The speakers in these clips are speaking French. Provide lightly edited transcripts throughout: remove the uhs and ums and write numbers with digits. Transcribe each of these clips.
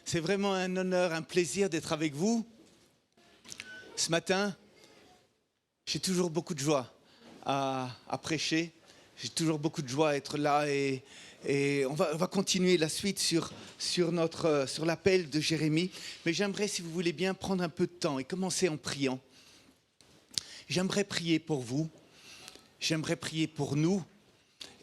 C'est vraiment un honneur, un plaisir d'être avec vous. Ce matin, j'ai toujours beaucoup de joie à prêcher. J'ai toujours beaucoup de joie à être là et on va continuer la suite sur l'appel de Jérémie. Mais j'aimerais, si vous voulez bien, prendre un peu de temps et commencer en priant. J'aimerais prier pour vous. J'aimerais prier pour nous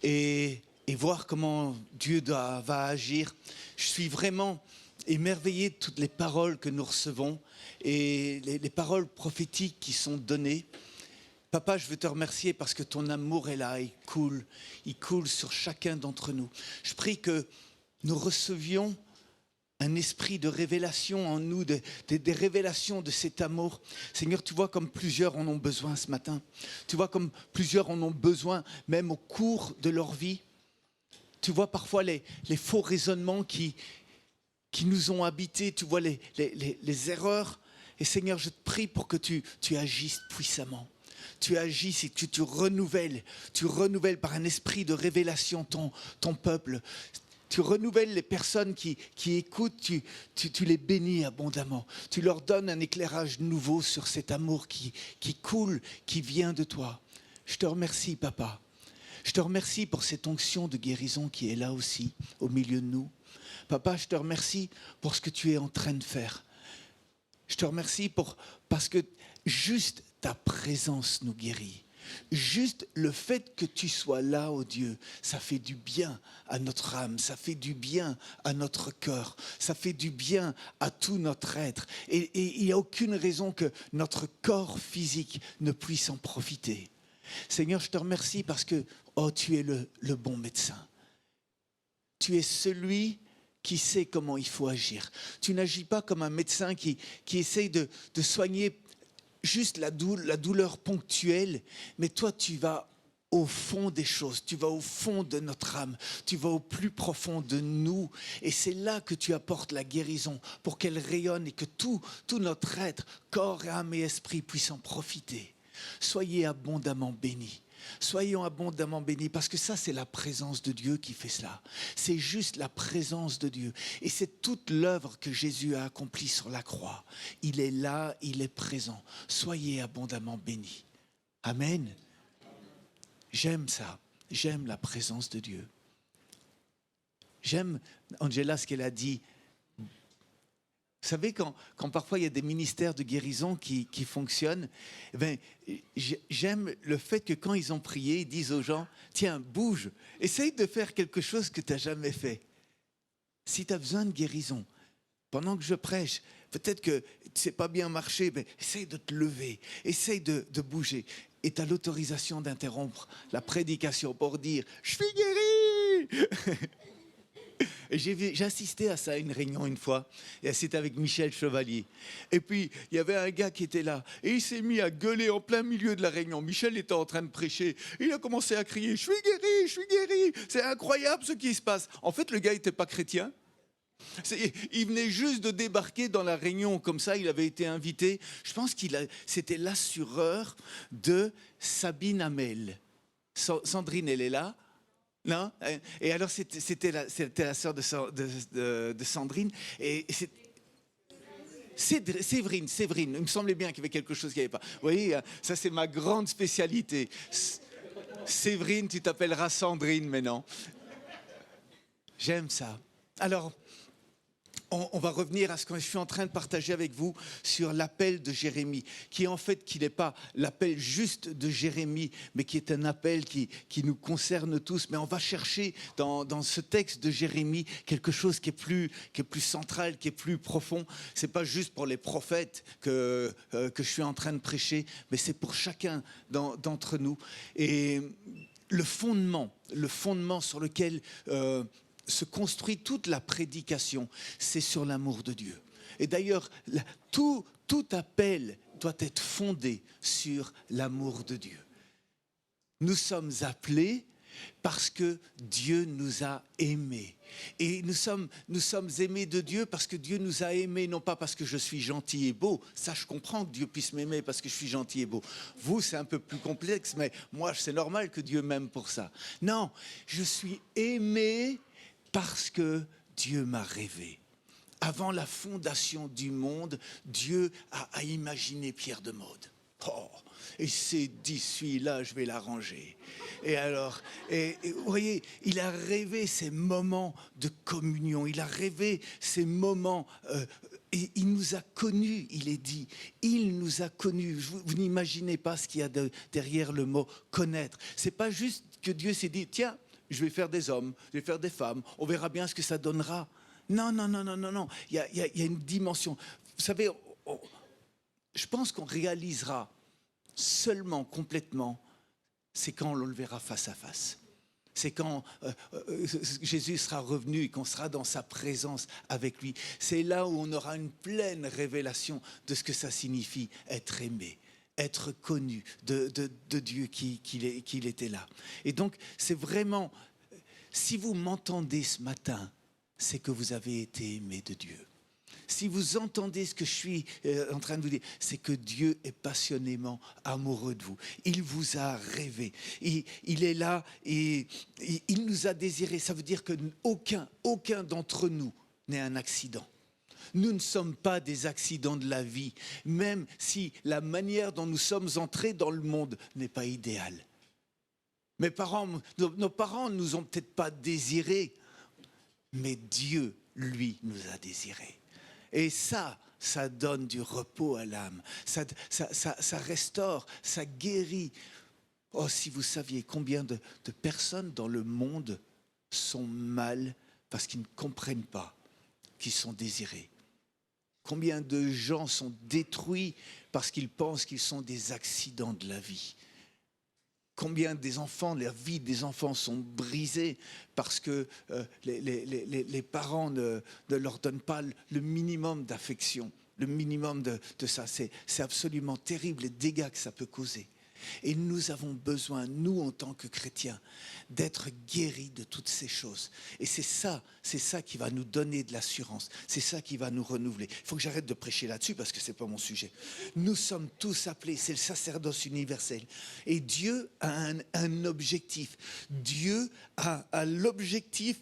et voir comment Dieu va agir. Je suis vraiment émerveillé de toutes les paroles que nous recevons et les paroles prophétiques qui sont données. Papa, je veux te remercier parce que ton amour est là, il coule sur chacun d'entre nous. Je prie que nous recevions un esprit de révélation en nous, des révélations de cet amour. Seigneur, tu vois comme plusieurs en ont besoin ce matin. Tu vois comme plusieurs en ont besoin même au cours de leur vie. Tu vois parfois les faux raisonnements qui nous ont habités. Tu vois les erreurs. Et Seigneur, je te prie pour que tu agisses puissamment. Tu agisses et que tu renouvelles par un esprit de révélation ton peuple. Tu renouvelles les personnes qui écoutent, tu les bénis abondamment. Tu leur donnes un éclairage nouveau sur cet amour qui coule, qui vient de toi. Je te remercie, Papa. Je te remercie pour cette onction de guérison qui est là aussi, au milieu de nous. Papa, je te remercie pour ce que tu es en train de faire. Je te remercie parce que juste ta présence nous guérit. Juste le fait que tu sois là, oh Dieu, ça fait du bien à notre âme, ça fait du bien à notre cœur, ça fait du bien à tout notre être. Et il n'y a aucune raison que notre corps physique ne puisse en profiter. Seigneur, je te remercie parce que, tu es le bon médecin. Tu es celui qui sait comment il faut agir. Tu n'agis pas comme un médecin qui essaye de soigner juste la douleur ponctuelle, mais toi tu vas au fond des choses, tu vas au fond de notre âme, tu vas au plus profond de nous, et c'est là que tu apportes la guérison pour qu'elle rayonne et que tout notre être, corps, âme et esprit puissent en profiter. Soyez abondamment bénis. Soyons abondamment bénis parce que ça c'est la présence de Dieu qui fait cela. C'est juste la présence de Dieu et c'est toute l'œuvre que Jésus a accomplie sur la croix. Il est là, il est présent. Soyez abondamment bénis. Amen. J'aime ça. J'aime la présence de Dieu. J'aime, Angela, ce qu'elle a dit. Vous savez, quand parfois il y a des ministères de guérison qui fonctionnent, j'aime le fait que quand ils ont prié, ils disent aux gens, tiens, bouge, essaye de faire quelque chose que tu n'as jamais fait. Si tu as besoin de guérison, pendant que je prêche, peut-être que c'est pas bien marché, mais essaye de te lever, essaye de bouger. Et tu as l'autorisation d'interrompre la prédication pour dire, je suis guéri. J'ai assisté à ça à une réunion une fois, et c'était avec Michel Chevalier. Et puis, il y avait un gars qui était là, et il s'est mis à gueuler en plein milieu de la réunion. Michel était en train de prêcher, il a commencé à crier « Je suis guéri, c'est incroyable ce qui se passe ». En fait, le gars n'était pas chrétien. Il venait juste de débarquer dans la réunion, comme ça, il avait été invité. Je pense c'était l'assureur de Sabine Hamel. Sandrine, elle est là. Non. Et alors c'était la sœur de Sandrine et Séverine. Il me semblait bien qu'il y avait quelque chose qui n'y avait pas. Vous voyez, ça c'est ma grande spécialité. Séverine, tu t'appelleras Sandrine maintenant. J'aime ça. Alors, on va revenir à ce que je suis en train de partager avec vous sur l'appel de Jérémie, qui en fait, qui n'est pas l'appel juste de Jérémie, mais qui est un appel qui nous concerne tous. Mais on va chercher dans ce texte de Jérémie quelque chose qui est plus central, qui est plus profond. C'est pas juste pour les prophètes que je suis en train de prêcher, mais c'est pour chacun d'entre nous. Et le fondement sur lequel se construit toute la prédication, c'est sur l'amour de Dieu. Et d'ailleurs, tout appel doit être fondé sur l'amour de Dieu. Nous sommes appelés parce que Dieu nous a aimés. Et nous sommes aimés de Dieu parce que Dieu nous a aimés, non pas parce que je suis gentil et beau. Ça, je comprends que Dieu puisse m'aimer parce que je suis gentil et beau. Vous, c'est un peu plus complexe, mais moi, c'est normal que Dieu m'aime pour ça. Non, je suis aimé parce que Dieu m'a rêvé. Avant la fondation du monde, Dieu a imaginé Pierre de Maude. Oh, et s'est dit, celui-là, je vais l'arranger. Et alors, vous voyez, il a rêvé ces moments de communion, il a rêvé ces moments, et il nous a connus, il est dit, il nous a connus. Vous n'imaginez pas ce qu'il y a derrière le mot connaître. C'est pas juste que Dieu s'est dit, tiens, je vais faire des hommes, je vais faire des femmes, on verra bien ce que ça donnera. Non, non, non, non, non, non, il y a une dimension. Vous savez, je pense qu'on réalisera seulement complètement, c'est quand on le verra face à face. C'est quand Jésus sera revenu et qu'on sera dans sa présence avec lui. C'est là où on aura une pleine révélation de ce que ça signifie être aimé, être connu de Dieu qu'il était là. Et donc, c'est vraiment, si vous m'entendez ce matin, c'est que vous avez été aimé de Dieu. Si vous entendez ce que je suis en train de vous dire, c'est que Dieu est passionnément amoureux de vous. Il vous a rêvé. Il est là et il nous a désirés. Ça veut dire qu'aucun d'entre nous n'est un accident. Nous ne sommes pas des accidents de la vie, même si la manière dont nous sommes entrés dans le monde n'est pas idéale. Nos parents ne nous ont peut-être pas désirés, mais Dieu, lui, nous a désirés. Et ça donne du repos à l'âme. Ça restaure, ça guérit. Oh, si vous saviez combien de personnes dans le monde sont mal parce qu'ils ne comprennent pas qu'ils sont désirés. Combien de gens sont détruits parce qu'ils pensent qu'ils sont des accidents de la vie. Combien des enfants, la vie des enfants sont brisées parce que les parents ne leur donnent pas le minimum d'affection, le minimum de ça. C'est absolument terrible les dégâts que ça peut causer. Et nous avons besoin, nous en tant que chrétiens, d'être guéris de toutes ces choses. Et c'est ça qui va nous donner de l'assurance. C'est ça qui va nous renouveler. Il faut que j'arrête de prêcher là-dessus parce que ce n'est pas mon sujet. Nous sommes tous appelés, c'est le sacerdoce universel. Et Dieu a un objectif. Dieu a l'objectif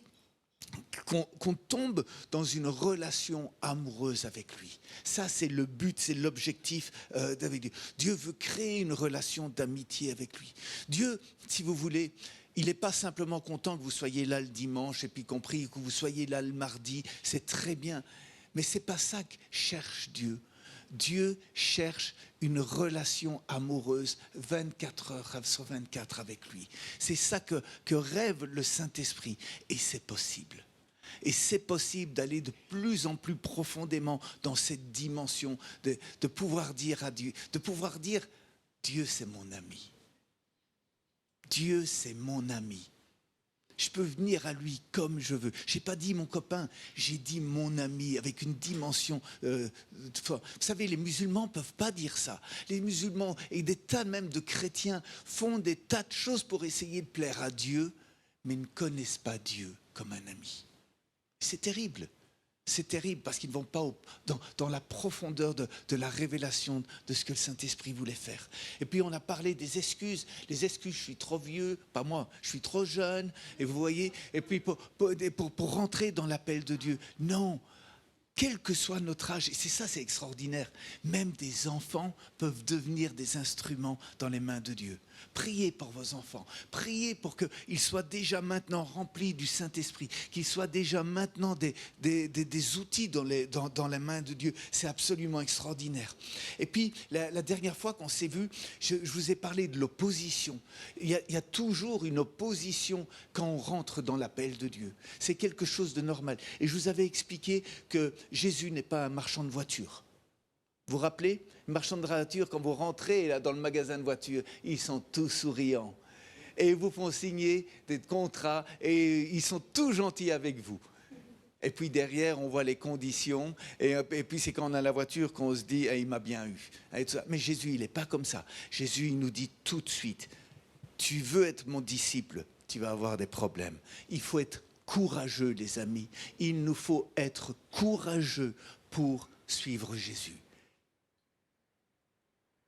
qu'on tombe dans une relation amoureuse avec lui. Ça, c'est le but, c'est l'objectif d'avec Dieu. Dieu veut créer une relation d'amitié avec lui. Dieu, si vous voulez, il n'est pas simplement content que vous soyez là le dimanche et puis compris que vous soyez là le mardi, c'est très bien. Mais ce n'est pas ça que cherche Dieu. Dieu cherche une relation amoureuse 24 heures sur 24 avec lui. C'est ça que rêve le Saint-Esprit. Et c'est possible. Et c'est possible d'aller de plus en plus profondément dans cette dimension, de pouvoir dire à Dieu, de pouvoir dire, Dieu c'est mon ami. Dieu c'est mon ami. Je peux venir à lui comme je veux. Je n'ai pas dit mon copain, j'ai dit mon ami avec une dimension. Vous savez, les musulmans ne peuvent pas dire ça. Les musulmans et des tas même de chrétiens font des tas de choses pour essayer de plaire à Dieu, mais ne connaissent pas Dieu comme un ami. C'est terrible. C'est terrible parce qu'ils ne vont pas dans la profondeur de la révélation de ce que le Saint-Esprit voulait faire. Et puis on a parlé des excuses. Les excuses, je suis trop vieux, pas moi, je suis trop jeune. Et vous voyez, et puis pour rentrer dans l'appel de Dieu. Non, quel que soit notre âge, et c'est ça, c'est extraordinaire, même des enfants peuvent devenir des instruments dans les mains de Dieu. Priez pour vos enfants, priez pour qu'ils soient déjà maintenant remplis du Saint-Esprit, qu'ils soient déjà maintenant des outils dans la main de Dieu. C'est absolument extraordinaire. Et puis, la dernière fois qu'on s'est vu, je vous ai parlé de l'opposition. Il y a toujours une opposition quand on rentre dans l'appel de Dieu. C'est quelque chose de normal. Et je vous avais expliqué que Jésus n'est pas un marchand de voitures. Vous vous rappelez, les marchands de voitures, quand vous rentrez là, dans le magasin de voitures, ils sont tous souriants. Et ils vous font signer des contrats et ils sont tous gentils avec vous. Et puis derrière, on voit les conditions. Et puis c'est quand on a la voiture qu'on se dit, il m'a bien eu. Mais Jésus, il n'est pas comme ça. Jésus, il nous dit tout de suite, tu veux être mon disciple, tu vas avoir des problèmes. Il faut être courageux, les amis. Il nous faut être courageux pour suivre Jésus.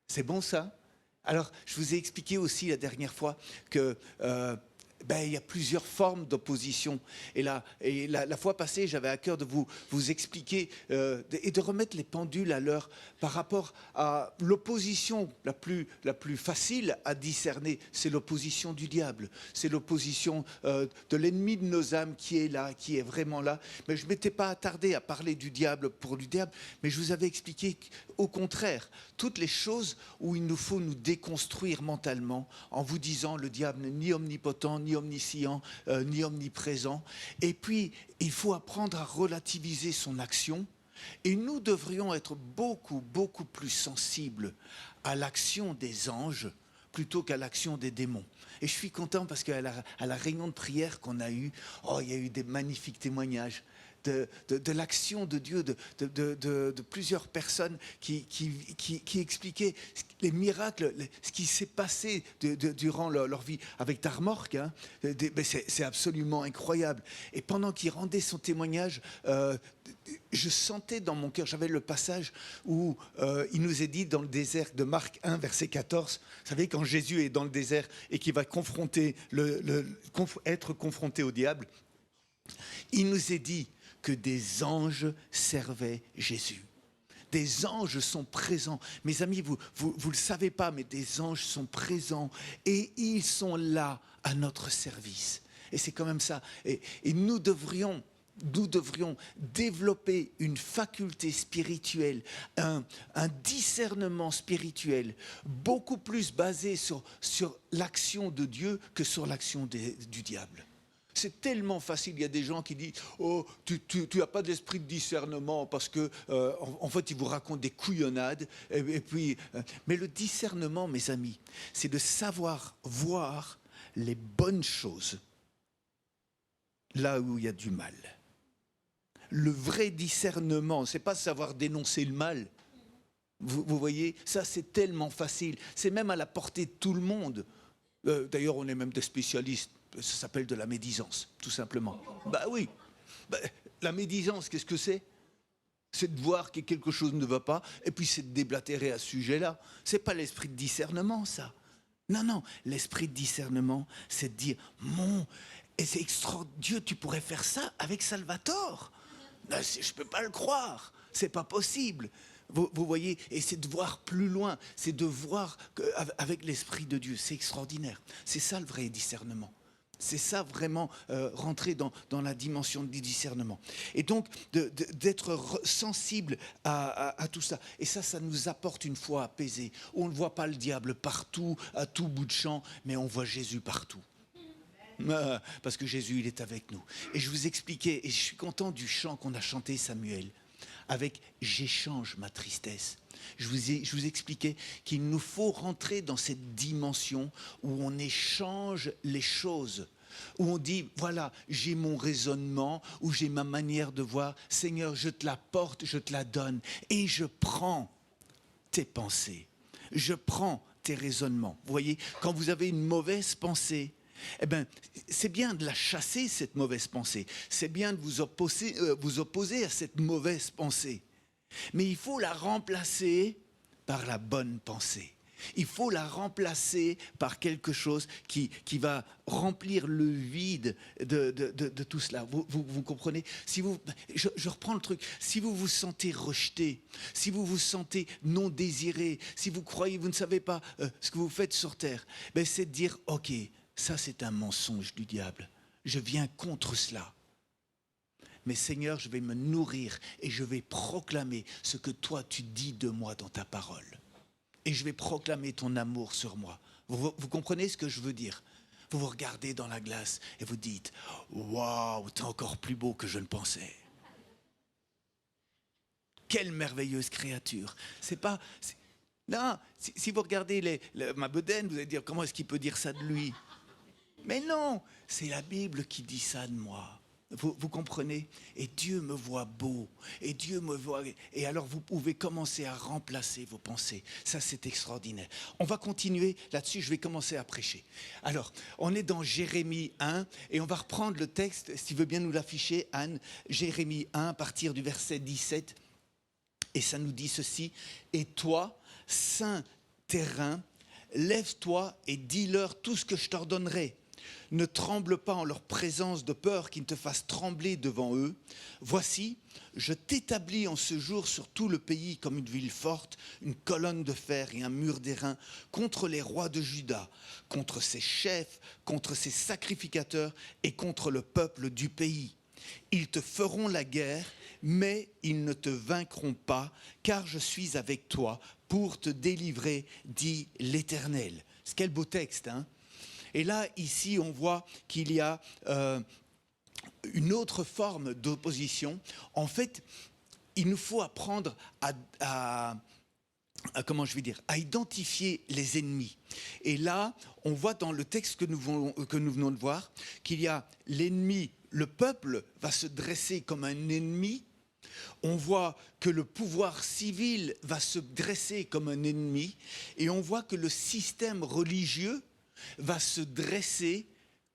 C'est bon ça? Alors, je vous ai expliqué aussi la dernière fois que il y a plusieurs formes d'opposition. Et la fois passée, j'avais à cœur de vous expliquer et de remettre les pendules à l'heure par rapport à l'opposition la plus facile à discerner. C'est l'opposition du diable. C'est l'opposition de l'ennemi de nos âmes qui est là, qui est vraiment là. Mais je ne m'étais pas attardé à parler du diable pour du diable, mais je vous avais expliqué qu'au contraire, toutes les choses où il nous faut nous déconstruire mentalement en vous disant le diable n'est ni omnipotent, ni omniscient, ni omniprésent. Et puis, il faut apprendre à relativiser son action. Et nous devrions être beaucoup, beaucoup plus sensibles à l'action des anges plutôt qu'à l'action des démons. Et je suis content parce qu'à la réunion de prière qu'on a eue, il y a eu des magnifiques témoignages de l'action de Dieu, de plusieurs personnes qui expliquaient les miracles, ce qui s'est passé durant leur vie avec Darmork. Hein, c'est absolument incroyable. Et pendant qu'il rendait son témoignage, je sentais dans mon cœur, j'avais le passage où il nous est dit dans le désert de Marc 1, verset 14, vous savez, quand Jésus est dans le désert et qu'il va être confronté au diable, il nous est dit que des anges servaient Jésus. Des anges sont présents. Mes amis, vous le savez pas, mais des anges sont présents et ils sont là à notre service. Et c'est quand même ça. Et nous devrions développer une faculté spirituelle, un discernement spirituel beaucoup plus basé sur l'action de Dieu que sur l'action du diable. C'est tellement facile, il y a des gens qui disent « Oh, tu n'as pas d'esprit de discernement parce que, en fait, ils vous racontent des couillonnades. » mais le discernement, mes amis, c'est de savoir voir les bonnes choses là où il y a du mal. Le vrai discernement, c'est pas savoir dénoncer le mal. Vous voyez, ça c'est tellement facile. C'est même à la portée de tout le monde. D'ailleurs, on est même des spécialistes. Ça s'appelle de la médisance, tout simplement. Bah oui. La médisance, qu'est-ce que c'est ? C'est de voir que quelque chose ne va pas, et puis c'est de déblatérer à ce sujet-là. C'est pas l'esprit de discernement, ça. Non, l'esprit de discernement, c'est de dire, et c'est extra, Dieu, tu pourrais faire ça avec Salvatore. Non, je peux pas le croire, c'est pas possible. Vous voyez, et c'est de voir plus loin, c'est de voir avec l'Esprit de Dieu, c'est extraordinaire. C'est ça le vrai discernement. C'est ça vraiment rentrer dans la dimension du discernement. Et donc d'être sensible à tout ça. Et ça nous apporte une foi apaisée. On ne voit pas le diable partout, à tout bout de champ, mais on voit Jésus partout. Parce que Jésus, il est avec nous. Et je vous expliquais, et je suis content du chant qu'on a chanté, Samuel, avec « J'échange ma tristesse ». Je vous expliquais qu'il nous faut rentrer dans cette dimension où on échange les choses, où on dit, voilà, j'ai mon raisonnement, où j'ai ma manière de voir, Seigneur, je te la porte, je te la donne, et je prends tes pensées, je prends tes raisonnements. Vous voyez, quand vous avez une mauvaise pensée, eh bien, c'est bien de la chasser, cette mauvaise pensée. C'est bien de vous opposer à cette mauvaise pensée. Mais il faut la remplacer par la bonne pensée. Il faut la remplacer par quelque chose qui va remplir le vide de tout cela. Vous comprenez ? Je reprends le truc. Si vous vous sentez rejeté, si vous vous sentez non désiré, si vous croyez, vous ne savez pas ce que vous faites sur terre, ben c'est de dire, ok, ça c'est un mensonge du diable. Je viens contre cela. Mais Seigneur, je vais me nourrir et je vais proclamer ce que toi tu dis de moi dans ta parole. Et je vais proclamer ton amour sur moi. Vous comprenez ce que je veux dire ? Vous vous regardez dans la glace et vous dites « Waouh, t'es encore plus beau que je ne pensais. » Quelle merveilleuse créature. Non, si vous regardez ma bedaine, vous allez dire « Comment est-ce qu'il peut dire ça de lui ?» Mais non, c'est la Bible qui dit ça de moi. Vous comprenez ? Et Dieu me voit beau. Et Dieu me voit. Et alors vous pouvez commencer à remplacer vos pensées. Ça, c'est extraordinaire. On va continuer là-dessus. Je vais commencer à prêcher. Alors, on est dans Jérémie 1 et on va reprendre le texte, si tu veux bien nous l'afficher, Anne. Jérémie 1, à partir du verset 17. Et ça nous dit ceci. Et toi, saint terrain, lève-toi et dis-leur tout ce que je t'ordonnerai. Ne tremble pas en leur présence de peur qu'ils ne te fassent trembler devant eux. Voici, je t'établis en ce jour sur tout le pays comme une ville forte, une colonne de fer et un mur d'airain contre les rois de Juda, contre ses chefs, contre ses sacrificateurs et contre le peuple du pays. Ils te feront la guerre, mais ils ne te vaincront pas, car je suis avec toi pour te délivrer, dit l'Éternel. C'est quel beau texte, hein? Et là, ici, on voit qu'il y a une autre forme d'opposition. En fait, il nous faut apprendre à identifier les ennemis. Et là, on voit dans le texte que nous venons de voir qu'il y a l'ennemi, le peuple va se dresser comme un ennemi. On voit que le pouvoir civil va se dresser comme un ennemi. Et on voit que le système religieux va se dresser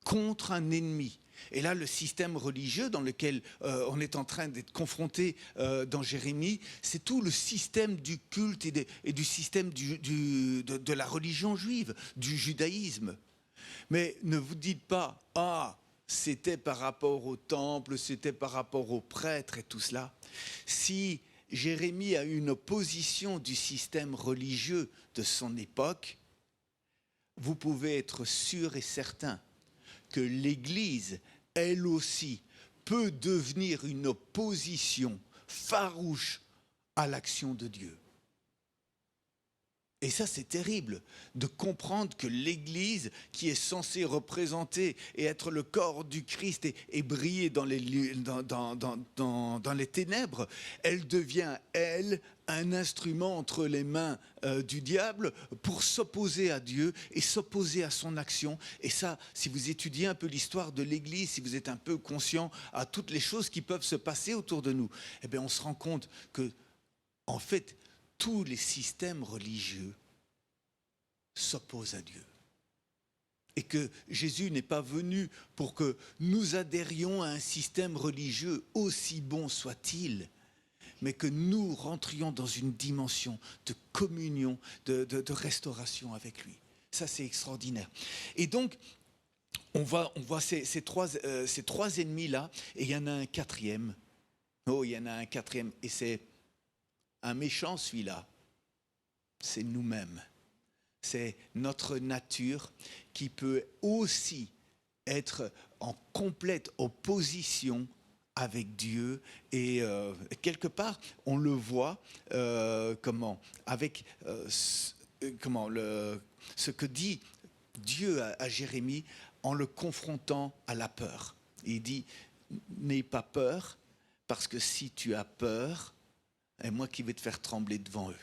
contre un ennemi. Et là, le système religieux dans lequel on est en train d'être confronté dans Jérémie, c'est tout le système du culte et du système de la religion juive, du judaïsme. Mais ne vous dites pas, ah, c'était par rapport au temple, c'était par rapport aux prêtres et tout cela. Si Jérémie a eu une opposition du système religieux de son époque, vous pouvez être sûr et certain que l'Église, elle aussi, peut devenir une opposition farouche à l'action de Dieu. Et ça, c'est terrible de comprendre que l'Église, qui est censée représenter et être le corps du Christ et briller dans les ténèbres, elle devient, elle, un instrument entre les mains du diable pour s'opposer à Dieu et s'opposer à son action. Et ça, si vous étudiez un peu l'histoire de l'Église, si vous êtes un peu conscient à toutes les choses qui peuvent se passer autour de nous, eh bien, on se rend compte que, en fait, tous les systèmes religieux s'opposent à Dieu. Et que Jésus n'est pas venu pour que nous adhérions à un système religieux, aussi bon soit-il, mais que nous rentrions dans une dimension de communion, de restauration avec lui. Ça, c'est extraordinaire. Et donc, on voit ces trois ennemis-là, et il y en a un quatrième. Oh, il y en a un quatrième, et c'est un méchant, celui-là. C'est nous-mêmes. C'est notre nature qui peut aussi être en complète opposition avec Dieu. Et quelque part, on le voit avec ce que dit Dieu à Jérémie en le confrontant à la peur. Il dit, n'aie pas peur, parce que si tu as peur, c'est moi qui vais te faire trembler devant eux.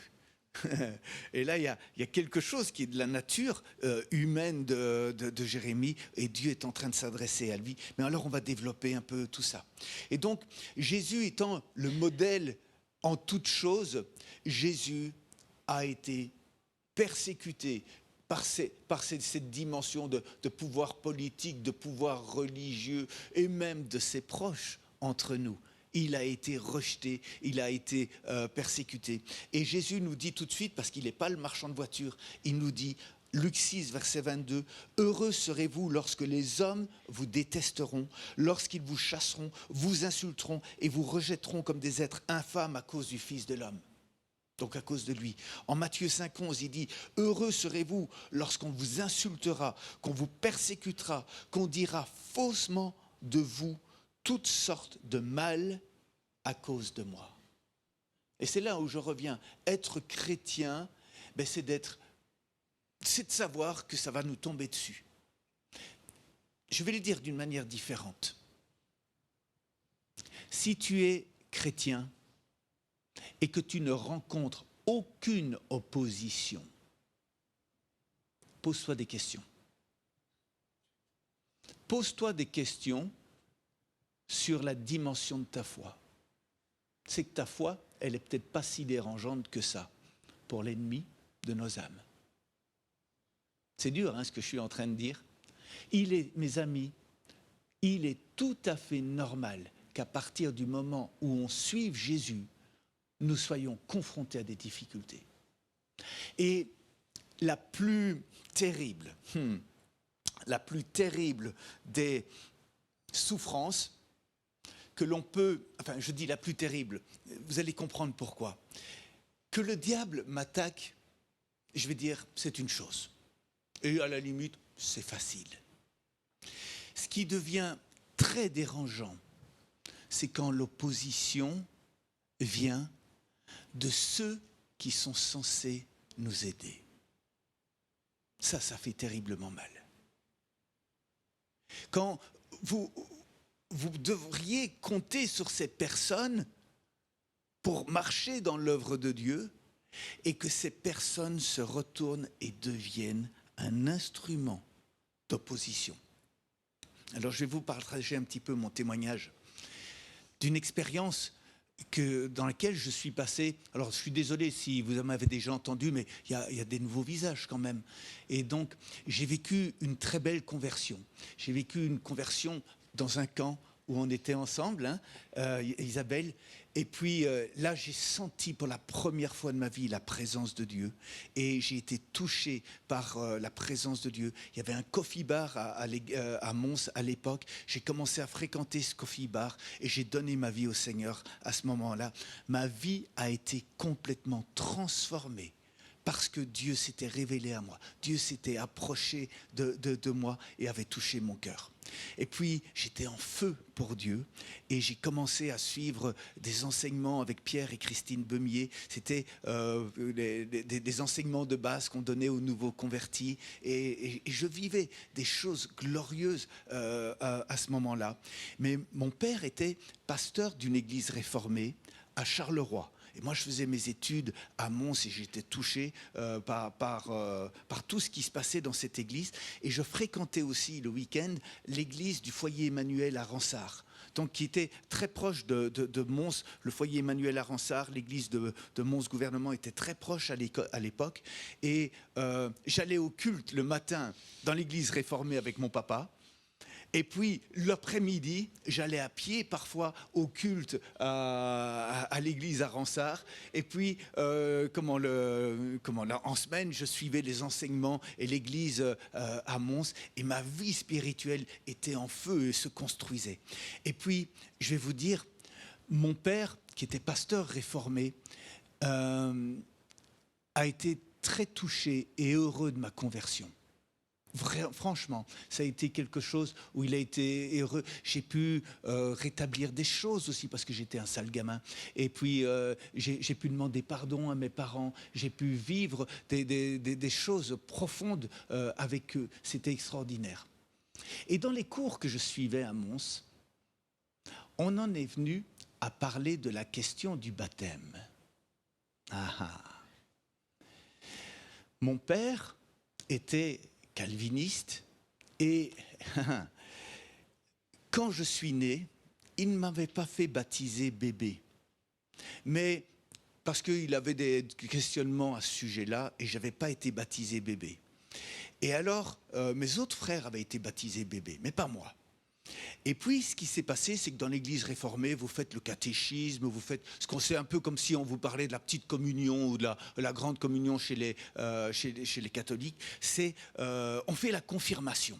Et là, il y a quelque chose qui est de la nature humaine de Jérémie, et Dieu est en train de s'adresser à lui. Mais alors, on va développer un peu tout ça. Et donc, Jésus étant le modèle en toutes choses, Jésus a été persécuté par cette dimension de pouvoir politique, de pouvoir religieux, et même de ses proches entre nous. Il a été rejeté, il a été persécuté. Et Jésus nous dit tout de suite, parce qu'il n'est pas le marchand de voitures, il nous dit, Luc 6, verset 22, « Heureux serez-vous lorsque les hommes vous détesteront, lorsqu'ils vous chasseront, vous insulteront et vous rejetteront comme des êtres infâmes à cause du Fils de l'homme. » Donc à cause de lui. En Matthieu 5, 11, il dit, « Heureux serez-vous lorsqu'on vous insultera, qu'on vous persécutera, qu'on dira faussement de vous toutes sortes de mal à cause de moi. » Et c'est là où je reviens. Être chrétien, c'est de savoir que ça va nous tomber dessus. Je vais le dire d'une manière différente. Si tu es chrétien et que tu ne rencontres aucune opposition, pose-toi des questions. Pose-toi des questions sur la dimension de ta foi. C'est que ta foi, elle n'est peut-être pas si dérangeante que ça pour l'ennemi de nos âmes. C'est dur, ce que je suis en train de dire. Mes amis, il est tout à fait normal qu'à partir du moment où on suive Jésus, nous soyons confrontés à des difficultés. Et la plus terrible, la plus terrible des souffrances que l'on peut, enfin je dis la plus terrible, vous allez comprendre pourquoi. Que le diable m'attaque, je vais dire, c'est une chose. Et à la limite, c'est facile. Ce qui devient très dérangeant, c'est quand l'opposition vient de ceux qui sont censés nous aider. Ça fait terriblement mal. Quand vous devriez compter sur ces personnes pour marcher dans l'œuvre de Dieu et que ces personnes se retournent et deviennent un instrument d'opposition. Alors je vais vous partager un petit peu mon témoignage d'une expérience dans laquelle je suis passé. Alors je suis désolé si vous en avez déjà entendu, mais il y a des nouveaux visages quand même. Et donc j'ai vécu une très belle conversion. J'ai vécu une conversion dans un camp où on était ensemble, hein, Isabelle. Et puis là, j'ai senti pour la première fois de ma vie la présence de Dieu. Et j'ai été touché par la présence de Dieu. Il y avait un coffee bar à Mons à l'époque. J'ai commencé à fréquenter ce coffee bar et j'ai donné ma vie au Seigneur à ce moment-là. Ma vie a été complètement transformée parce que Dieu s'était révélé à moi. Dieu s'était approché de moi et avait touché mon cœur. Et puis, j'étais en feu pour Dieu et j'ai commencé à suivre des enseignements avec Pierre et Christine Beumier. C'était des enseignements de base qu'on donnait aux nouveaux convertis et je vivais des choses glorieuses à ce moment-là. Mais mon père était pasteur d'une église réformée à Charleroi. Et moi, je faisais mes études à Mons et j'étais touché par tout ce qui se passait dans cette église. Et je fréquentais aussi le week-end l'église du foyer Emmanuel à Ransard, donc qui était très proche de Mons. Le foyer Emmanuel à Ransard, l'église de Mons Gouvernement était très proche à l'époque. Et j'allais au culte le matin dans l'église réformée avec mon papa. Et puis, l'après-midi, j'allais à pied parfois au culte à l'église à Ransard. Et puis, en semaine, je suivais les enseignements et l'église à Mons. Et ma vie spirituelle était en feu et se construisait. Et puis, je vais vous dire, mon père, qui était pasteur réformé, a été très touché et heureux de ma conversion. Franchement, ça a été quelque chose où il a été heureux. J'ai pu rétablir des choses aussi parce que j'étais un sale gamin. Et puis, j'ai pu demander pardon à mes parents. J'ai pu vivre des choses profondes avec eux. C'était extraordinaire. Et dans les cours que je suivais à Mons, on en est venu à parler de la question du baptême. Mon père était calviniste et quand je suis né, il ne m'avait pas fait baptiser bébé, mais parce qu'il avait des questionnements à ce sujet-là et je n'avais pas été baptisé bébé. Et alors, mes autres frères avaient été baptisés bébé, mais pas moi. Et puis, ce qui s'est passé, c'est que dans l'église réformée, vous faites le catéchisme, vous faites ce qu'on sait un peu comme si on vous parlait de la petite communion ou de la grande communion chez les catholiques. On fait la confirmation.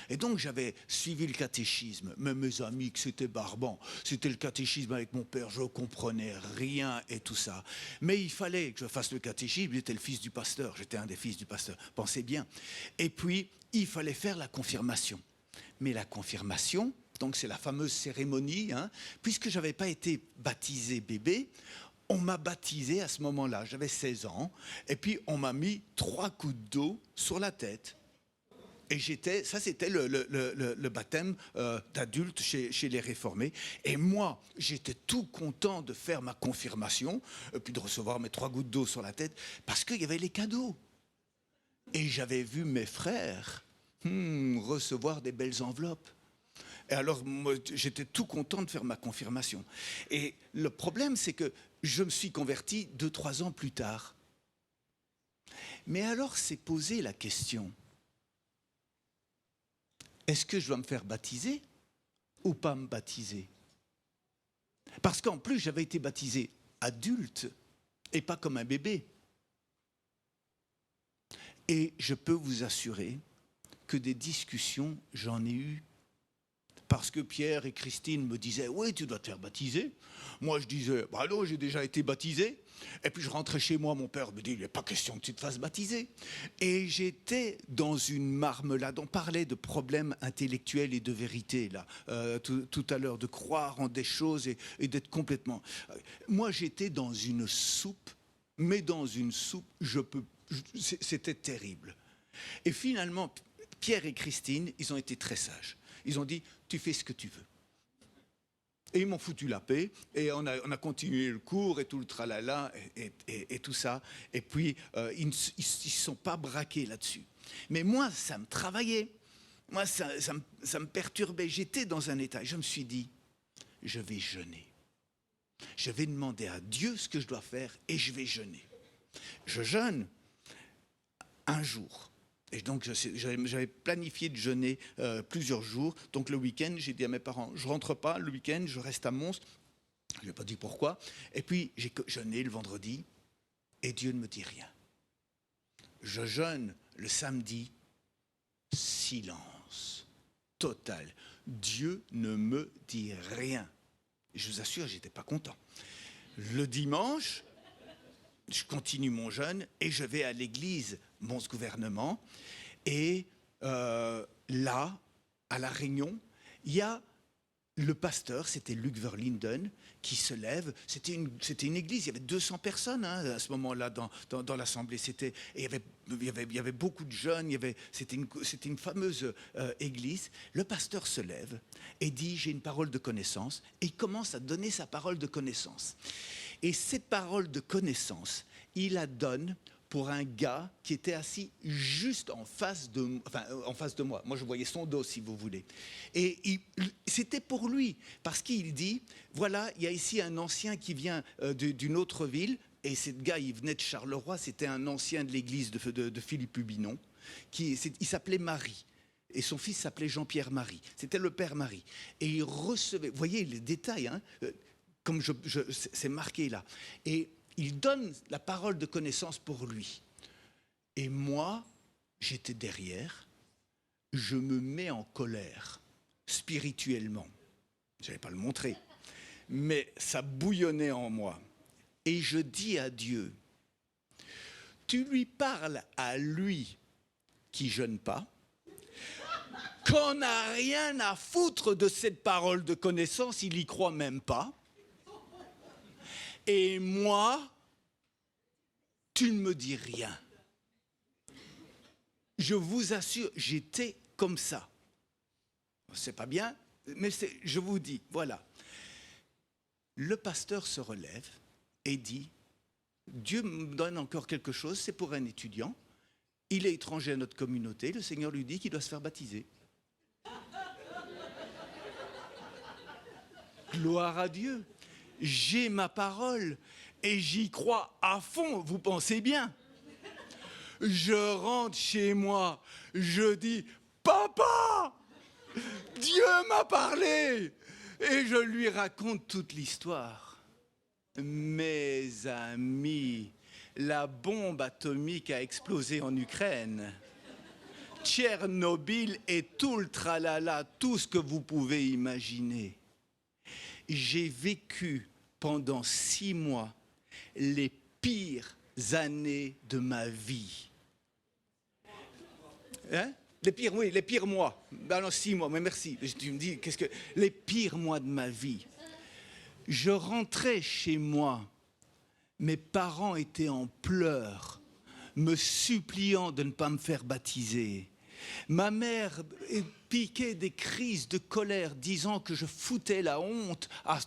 Et donc, j'avais suivi le catéchisme. Mais mes amis, que c'était barbant. C'était le catéchisme avec mon père, je ne comprenais rien et tout ça. Mais il fallait que je fasse le catéchisme. J'étais le fils du pasteur, j'étais un des fils du pasteur. Pensez bien. Et puis, il fallait faire la confirmation. Mais la confirmation, donc c'est la fameuse cérémonie, hein, puisque je n'avais pas été baptisé bébé, on m'a baptisé à ce moment-là, j'avais 16 ans, et puis on m'a mis 3 coups d'eau sur la tête. Et ça c'était le baptême d'adulte chez les réformés. Et moi, j'étais tout content de faire ma confirmation, puis de recevoir mes 3 gouttes d'eau sur la tête, parce qu'il y avait les cadeaux. Et j'avais vu mes frères recevoir des belles enveloppes. Et alors, moi, j'étais tout content de faire ma confirmation. Et le problème, c'est que je me suis converti 2-3 ans plus tard. Mais alors, s'est posé la question, est-ce que je dois me faire baptiser ou pas me baptiser? Parce qu'en plus, j'avais été baptisé adulte et pas comme un bébé. Et je peux vous assurer que des discussions, j'en ai eu. Parce que Pierre et Christine me disaient « Oui, tu dois te faire baptiser ». Moi, je disais « Bah non, j'ai déjà été baptisé ». Et puis je rentrais chez moi, mon père me dit « Il n'est pas question que tu te fasses baptiser ». Et j'étais dans une marmelade. On parlait de problèmes intellectuels et de vérité, là, tout à l'heure, de croire en des choses et d'être complètement... Moi, j'étais dans une soupe, mais dans une soupe, c'était terrible. Et finalement, Pierre et Christine, ils ont été très sages. Ils ont dit, tu fais ce que tu veux. Et ils m'ont foutu la paix, et on a continué le cours, et tout le tralala, et tout ça. Et puis, ils ne se sont pas braqués là-dessus. Mais moi, ça me travaillait. Moi, ça me perturbait. J'étais dans un état. Je me suis dit, je vais jeûner. Je vais demander à Dieu ce que je dois faire, et je vais jeûner. Je jeûne un jour. Et donc, j'avais planifié de jeûner plusieurs jours. Donc, le week-end, j'ai dit à mes parents, je ne rentre pas le week-end, je reste à Mons. Je n'ai pas dit pourquoi. Et puis, j'ai jeûné le vendredi et Dieu ne me dit rien. Je jeûne le samedi, silence total. Dieu ne me dit rien. Et je vous assure, je n'étais pas content. Le dimanche, je continue mon jeûne et je vais à l'église Mons Gouvernement. Et là, à la réunion, il y a le pasteur, c'était Luc Verlinden, qui se lève. C'était une église, il y avait 200 personnes à ce moment-là dans l'assemblée. Il y avait beaucoup de jeunes, c'était une fameuse église. Le pasteur se lève et dit « J'ai une parole de connaissance ». Et il commence à donner sa parole de connaissance. Et cette parole de connaissance, il la donne pour un gars qui était assis juste en face de moi. Moi, je voyais son dos, si vous voulez. Et c'était pour lui, parce qu'il dit, voilà, il y a ici un ancien qui vient d'une autre ville, et ce gars, il venait de Charleroi, c'était un ancien de l'église de Philippe Hubinon, il s'appelait Marie. Et son fils s'appelait Jean-Pierre Marie. C'était le père Marie. Et il recevait, vous voyez les détails, comme c'est marqué là. Et il donne la parole de connaissance pour lui. Et moi, j'étais derrière, je me mets en colère, spirituellement. Je n'allais pas le montrer, mais ça bouillonnait en moi. Et je dis à Dieu, tu lui parles à lui qui jeûne pas, qu'on n'a rien à foutre de cette parole de connaissance, il n'y croit même pas. Et moi, tu ne me dis rien. Je vous assure, j'étais comme ça. C'est pas bien, mais je vous dis, voilà. Le pasteur se relève et dit, Dieu me donne encore quelque chose, c'est pour un étudiant. Il est étranger à notre communauté, le Seigneur lui dit qu'il doit se faire baptiser. Gloire à Dieu. J'ai ma parole et j'y crois à fond, vous pensez bien. Je rentre chez moi, je dis « Papa, Dieu m'a parlé !» Et je lui raconte toute l'histoire. Mes amis, la bombe atomique a explosé en Ukraine. Tchernobyl et tout le tralala, tout ce que vous pouvez imaginer. J'ai vécu pendant 6 mois les pires années de ma vie. Hein? Les pires mois. Alors 6 mois, mais merci. Tu me dis, les pires mois de ma vie. Je rentrais chez moi, mes parents étaient en pleurs, me suppliant de ne pas me faire baptiser. Ma mère piquait des crises de colère, disant que je foutais la honte à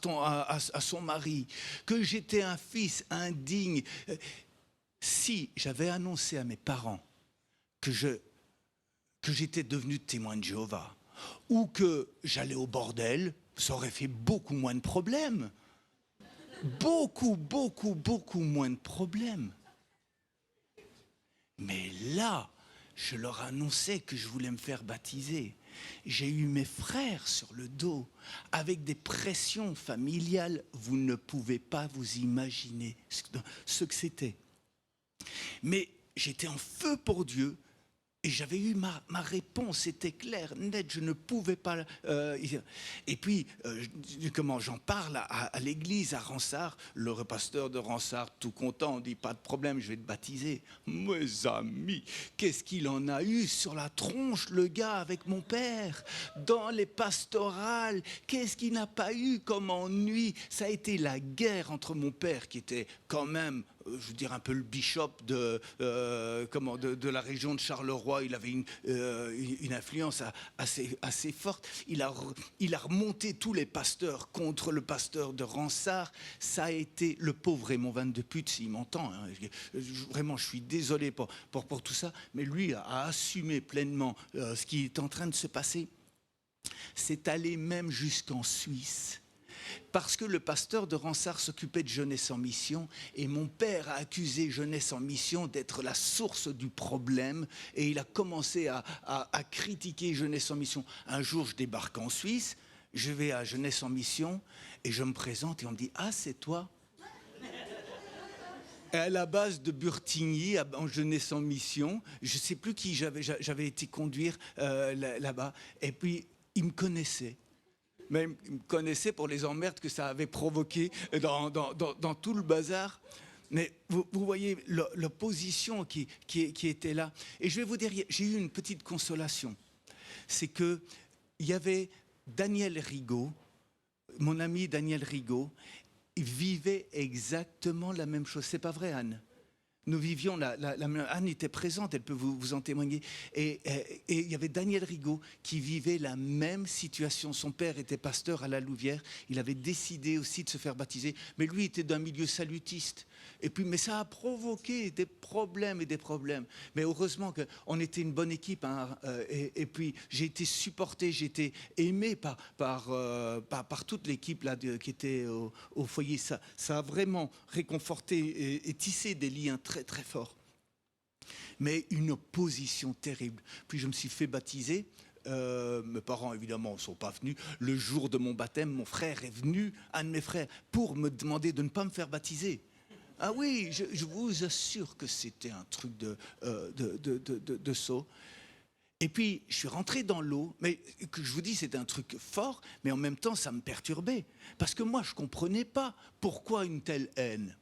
son mari, que j'étais un fils indigne. Si j'avais annoncé à mes parents que j'étais devenu témoin de Jéhovah, ou que j'allais au bordel, ça aurait fait beaucoup moins de problèmes. Beaucoup moins de problèmes. Mais là, je leur annonçais que je voulais me faire baptiser. J'ai eu mes frères sur le dos, avec des pressions familiales. Vous ne pouvez pas vous imaginer ce que c'était. Mais j'étais en feu pour Dieu. Et j'avais eu ma réponse, c'était clair, net, je ne pouvais pas... et puis, comment j'en parle à l'église, à Ransard, le pasteur de Ransard, tout content, on dit, pas de problème, je vais te baptiser. Mes amis, qu'est-ce qu'il en a eu sur la tronche, le gars, avec mon père, dans les pastorales, qu'est-ce qu'il n'a pas eu comme ennui? Ça a été la guerre entre mon père, qui était quand même... je veux dire un peu le bishop de la région de Charleroi. Il avait une influence assez forte. Il a remonté tous les pasteurs contre le pasteur de Ransard. Ça a été le pauvre Raymond Van de Put, s'il m'entend. Hein. Vraiment, je suis désolé pour tout ça, mais lui a assumé pleinement ce qui est en train de se passer. C'est allé même jusqu'en Suisse. Parce que le pasteur de Ransard s'occupait de Jeunesse en Mission et mon père a accusé Jeunesse en Mission d'être la source du problème et il a commencé à critiquer Jeunesse en Mission. Un jour, je débarque en Suisse, je vais à Jeunesse en Mission et je me présente et on me dit « Ah, c'est toi ?» À la base de Burtigny, en Jeunesse en Mission, je ne sais plus qui j'avais été conduire là-bas et puis il me connaissait. Mais il me connaissait pour les emmerdes que ça avait provoqué dans tout le bazar. Mais vous voyez l'opposition qui était là. Et je vais vous dire, j'ai eu une petite consolation. C'est qu'il y avait Daniel Rigaud, mon ami Daniel Rigaud, il vivait exactement la même chose. C'est pas vrai, Anne? Nous vivions, Anne était présente, elle peut vous en témoigner. Et il y avait Daniel Rigaud qui vivait la même situation. Son père était pasteur à la Louvière. Il avait décidé aussi de se faire baptiser. Mais lui était d'un milieu salutiste. Mais ça a provoqué des problèmes et des problèmes. Mais heureusement qu'on était une bonne équipe. Hein, et puis j'ai été supporté, j'ai été aimé par toute l'équipe là, qui était au foyer. Ça a vraiment réconforté et tissé des liens très très forts. Mais une opposition terrible. Puis je me suis fait baptiser. Mes parents, évidemment, ne sont pas venus. Le jour de mon baptême, mon frère est venu, un de mes frères, pour me demander de ne pas me faire baptiser. Ah oui, je vous assure que c'était un truc de saut. Et puis, je suis rentré dans l'eau, mais que je vous dis, c'était un truc fort, mais en même temps, ça me perturbait. Parce que moi, je ne comprenais pas pourquoi une telle haine.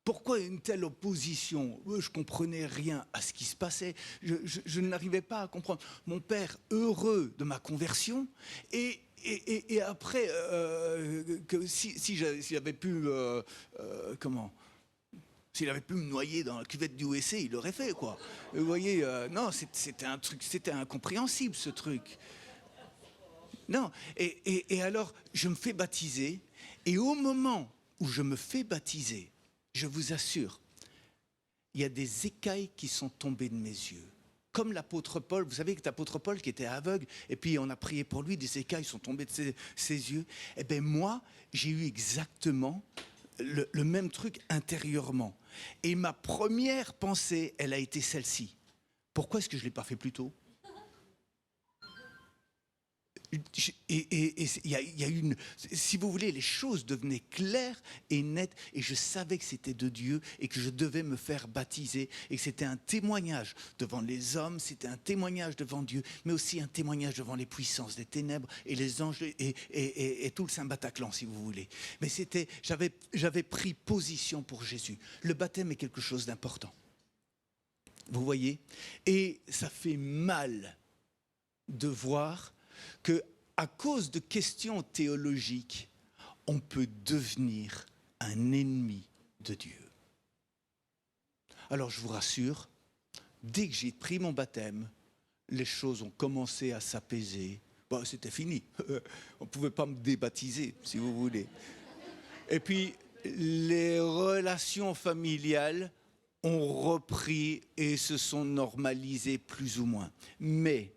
Pourquoi une telle opposition? Je ne comprenais rien à ce qui se passait. Je n'arrivais pas à comprendre. Mon père, heureux de ma conversion, et après, si j'avais pu... S'il avait pu me noyer dans la cuvette du WC, il l'aurait fait, quoi. Vous voyez, non, c'était un truc, c'était incompréhensible, ce truc. Non, et alors, je me fais baptiser, et au moment où je me fais baptiser, je vous assure, il y a des écailles qui sont tombées de mes yeux. Comme l'apôtre Paul, vous savez que l'apôtre Paul qui était aveugle, et puis on a prié pour lui, des écailles sont tombées de ses yeux. Eh bien moi, j'ai eu exactement le même truc intérieurement. Et ma première pensée, elle a été celle-ci. Pourquoi est-ce que je ne l'ai pas fait plus tôt ? Et il y a une, si vous voulez, les choses devenaient claires et nettes, et je savais que c'était de Dieu et que je devais me faire baptiser, et que c'était un témoignage devant les hommes, c'était un témoignage devant Dieu, mais aussi un témoignage devant les puissances des ténèbres et les anges et tout le Saint-Bataclan, si vous voulez. Mais j'avais pris position pour Jésus. Le baptême est quelque chose d'important. Vous voyez ? Et ça fait mal de voir que, à cause de questions théologiques, on peut devenir un ennemi de Dieu. Alors je vous rassure, dès que j'ai pris mon baptême, les choses ont commencé à s'apaiser. Bon, c'était fini. On ne pouvait pas me débaptiser, si vous voulez. Et puis, les relations familiales ont repris et se sont normalisées plus ou moins. Mais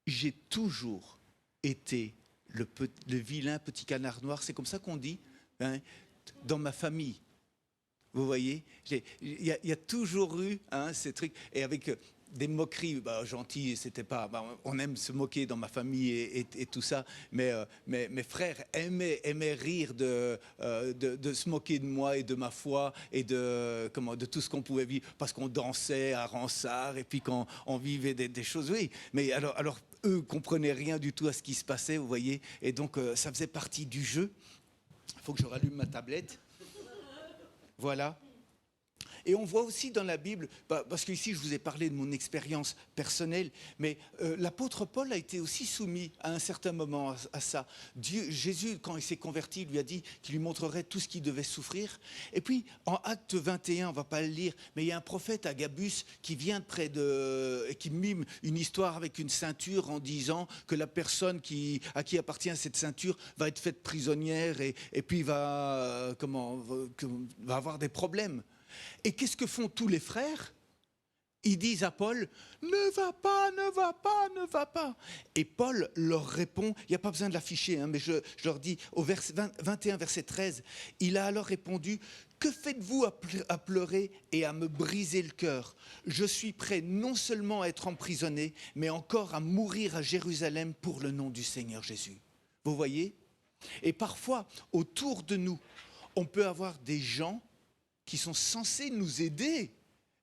j'ai toujours été le vilain petit canard noir, c'est comme ça qu'on dit, hein, dans ma famille. Vous voyez, il y a toujours eu ces trucs, et avec des moqueries, gentilles, c'était pas. On aime se moquer dans ma famille et tout ça, mais mes frères aimaient rire de se moquer de moi et de ma foi et de tout ce qu'on pouvait vivre, parce qu'on dansait à Ransard et puis quand on vivait des choses. Oui, mais alors eux comprenaient rien du tout à ce qui se passait, vous voyez, et donc ça faisait partie du jeu. Il faut que je rallume ma tablette. Voilà. Et on voit aussi dans la Bible, parce qu'ici je vous ai parlé de mon expérience personnelle, mais l'apôtre Paul a été aussi soumis à un certain moment à ça. Jésus, quand il s'est converti, lui a dit qu'il lui montrerait tout ce qu'il devait souffrir. Et puis, en Acte 21, on ne va pas le lire, mais il y a un prophète, Agabus, qui vient et qui mime une histoire avec une ceinture en disant que la personne à qui appartient cette ceinture va être faite prisonnière et puis va avoir des problèmes. Et qu'est-ce que font tous les frères? Ils disent à Paul, ne va pas, ne va pas, ne va pas. Et Paul leur répond, il n'y a pas besoin de l'afficher, mais je leur dis, au verset 21, verset 13, il a alors répondu, que faites-vous à pleurer et à me briser le cœur? Je suis prêt non seulement à être emprisonné, mais encore à mourir à Jérusalem pour le nom du Seigneur Jésus. Vous voyez? Et parfois, autour de nous, on peut avoir des gens qui sont censés nous aider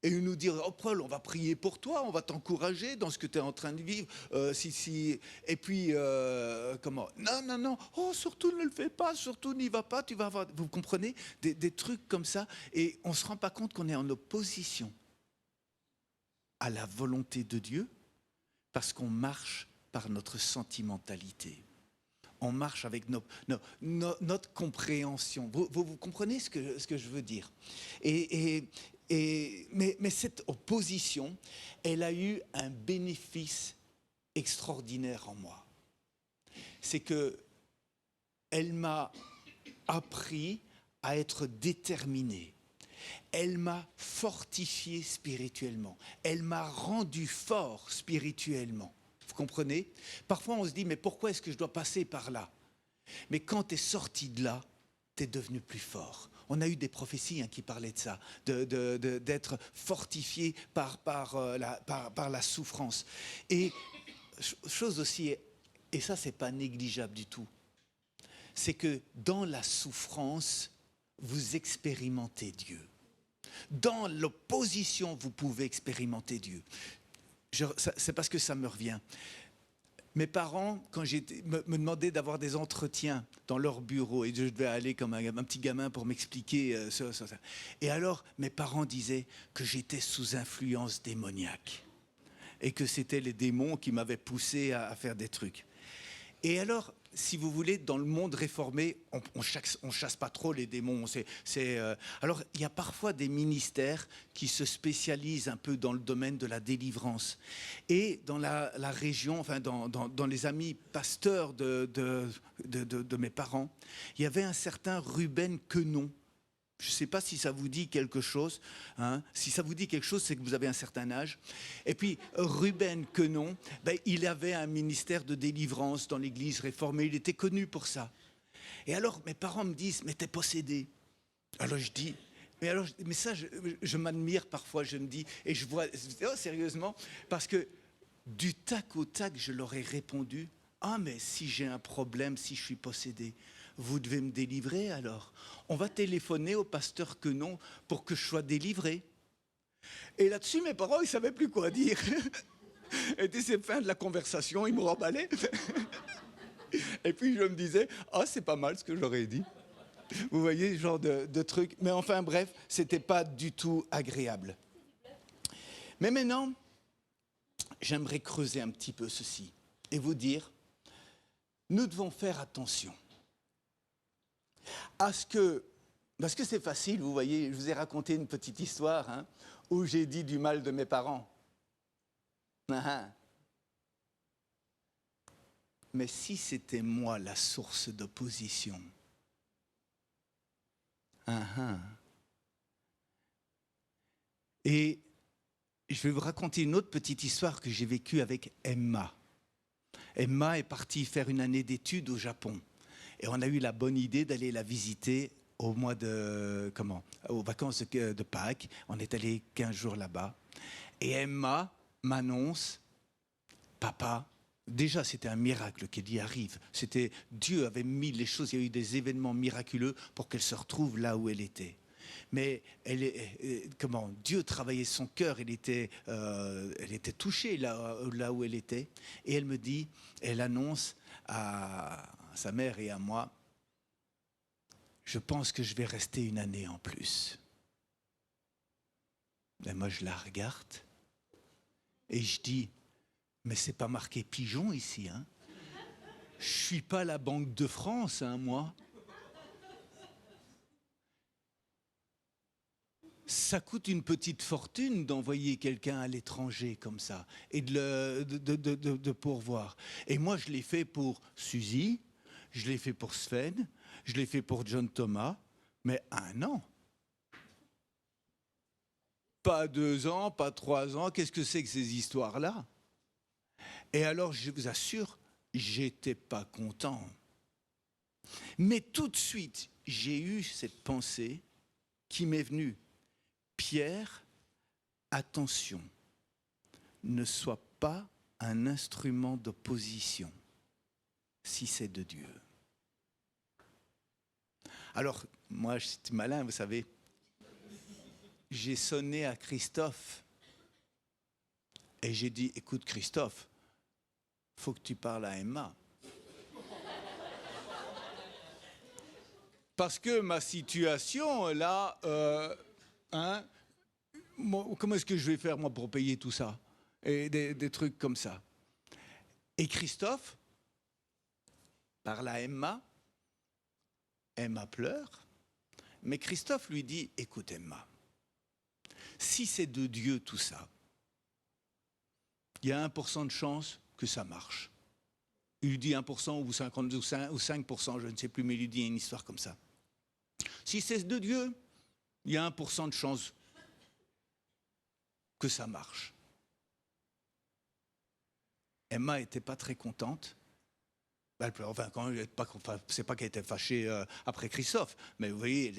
et nous dire « Oh Paul, on va prier pour toi, on va t'encourager dans ce que tu es en train de vivre. Et puis, Non, oh surtout ne le fais pas, surtout n'y va pas, tu vas avoir... » Vous comprenez? Des trucs comme ça. Et on ne se rend pas compte qu'on est en opposition à la volonté de Dieu parce qu'on marche par notre sentimentalité. On marche avec notre compréhension. Vous comprenez ce que je veux dire? Mais cette opposition, elle a eu un bénéfice extraordinaire en moi. C'est qu'elle m'a appris à être déterminé. Elle m'a fortifié spirituellement. Elle m'a rendu fort spirituellement. Vous comprenez? Parfois, on se dit, mais pourquoi est-ce que je dois passer par là? Mais quand tu es sorti de là, tu es devenu plus fort. On a eu des prophéties qui parlaient de ça, d'être fortifié par la souffrance. Et chose aussi, et ça, c'est pas négligeable du tout, c'est que dans la souffrance, vous expérimentez Dieu. Dans l'opposition, vous pouvez expérimenter Dieu. C'est parce que ça me revient. Mes parents, quand me demandaient d'avoir des entretiens dans leur bureau, et je devais aller comme un petit gamin pour m'expliquer ça. Et alors, mes parents disaient que j'étais sous influence démoniaque et que c'était les démons qui m'avaient poussé à faire des trucs. Et alors, si vous voulez, dans le monde réformé, on chasse pas trop les démons. Alors, il y a parfois des ministères qui se spécialisent un peu dans le domaine de la délivrance. Et dans la région, enfin dans les amis pasteurs de mes parents, il y avait un certain Ruben Quenon. Je ne sais pas si ça vous dit quelque chose. Si ça vous dit quelque chose, c'est que vous avez un certain âge. Et puis, Ruben Quenon, il avait un ministère de délivrance dans l'église réformée. Il était connu pour ça. Et alors, mes parents me disent, mais t'es possédé. Alors je dis, mais ça, je m'admire parfois, je me dis, et je vois, sérieusement, parce que du tac au tac, je leur ai répondu, mais si j'ai un problème, si je suis possédé, vous devez me délivrer alors. On va téléphoner au pasteur Quenon pour que je sois délivré. Et là-dessus, mes parents, ils ne savaient plus quoi dire. Et c'est la fin de la conversation, ils me remballaient. Et puis je me disais, c'est pas mal ce que j'aurais dit. Vous voyez, ce genre de truc. Mais enfin bref, c'était pas du tout agréable. Mais maintenant, j'aimerais creuser un petit peu ceci et vous dire, nous devons faire attention parce que c'est facile, vous voyez, je vous ai raconté une petite histoire où j'ai dit du mal de mes parents. Mais si c'était moi la source d'opposition, et je vais vous raconter une autre petite histoire que j'ai vécue avec Emma. Emma est partie faire une année d'études au Japon. Et on a eu la bonne idée d'aller la visiter aux vacances de Pâques. On est allé 15 jours là-bas. Et Emma, m'annonce, papa, déjà c'était un miracle qu'elle y arrive. Dieu avait mis les choses, il y a eu des événements miraculeux pour qu'elle se retrouve là où elle était. Mais Dieu travaillait son cœur, elle était touchée là où elle était. Et elle annonce à sa mère et à moi, je pense que je vais rester une année en plus. Et moi je la regarde et je dis, mais c'est pas marqué pigeon ici, hein. Je suis pas la Banque de France, hein, moi. Ça coûte une petite fortune d'envoyer quelqu'un à l'étranger comme ça et de pourvoir. Et moi, je l'ai fait pour Suzy, je l'ai fait pour Sven, je l'ai fait pour John Thomas, mais 1 an. Pas 2 ans, pas 3 ans. Qu'est-ce que c'est que ces histoires-là? Et alors, je vous assure, j'étais pas content. Mais tout de suite, j'ai eu cette pensée qui m'est venue. Pierre, attention, ne sois pas un instrument d'opposition si c'est de Dieu. Alors, moi, j'étais malin, vous savez. J'ai sonné à Christophe et j'ai dit, écoute Christophe, faut que tu parles à Emma. Parce que ma situation, là, comment est-ce que je vais faire, moi, pour payer tout ça? Et des trucs comme ça. Et Christophe parle à Emma. Emma pleure. Mais Christophe lui dit, écoute Emma, si c'est de Dieu tout ça, il y a 1% de chance que ça marche. Il lui dit 1% ou 50 ou 5%, je ne sais plus, mais il lui dit une histoire comme ça. Si c'est de Dieu, il y a 1% de chance que ça marche. Emma n'était pas très contente. Elle pleurait, c'est pas qu'elle était fâchée après Christophe, mais vous voyez,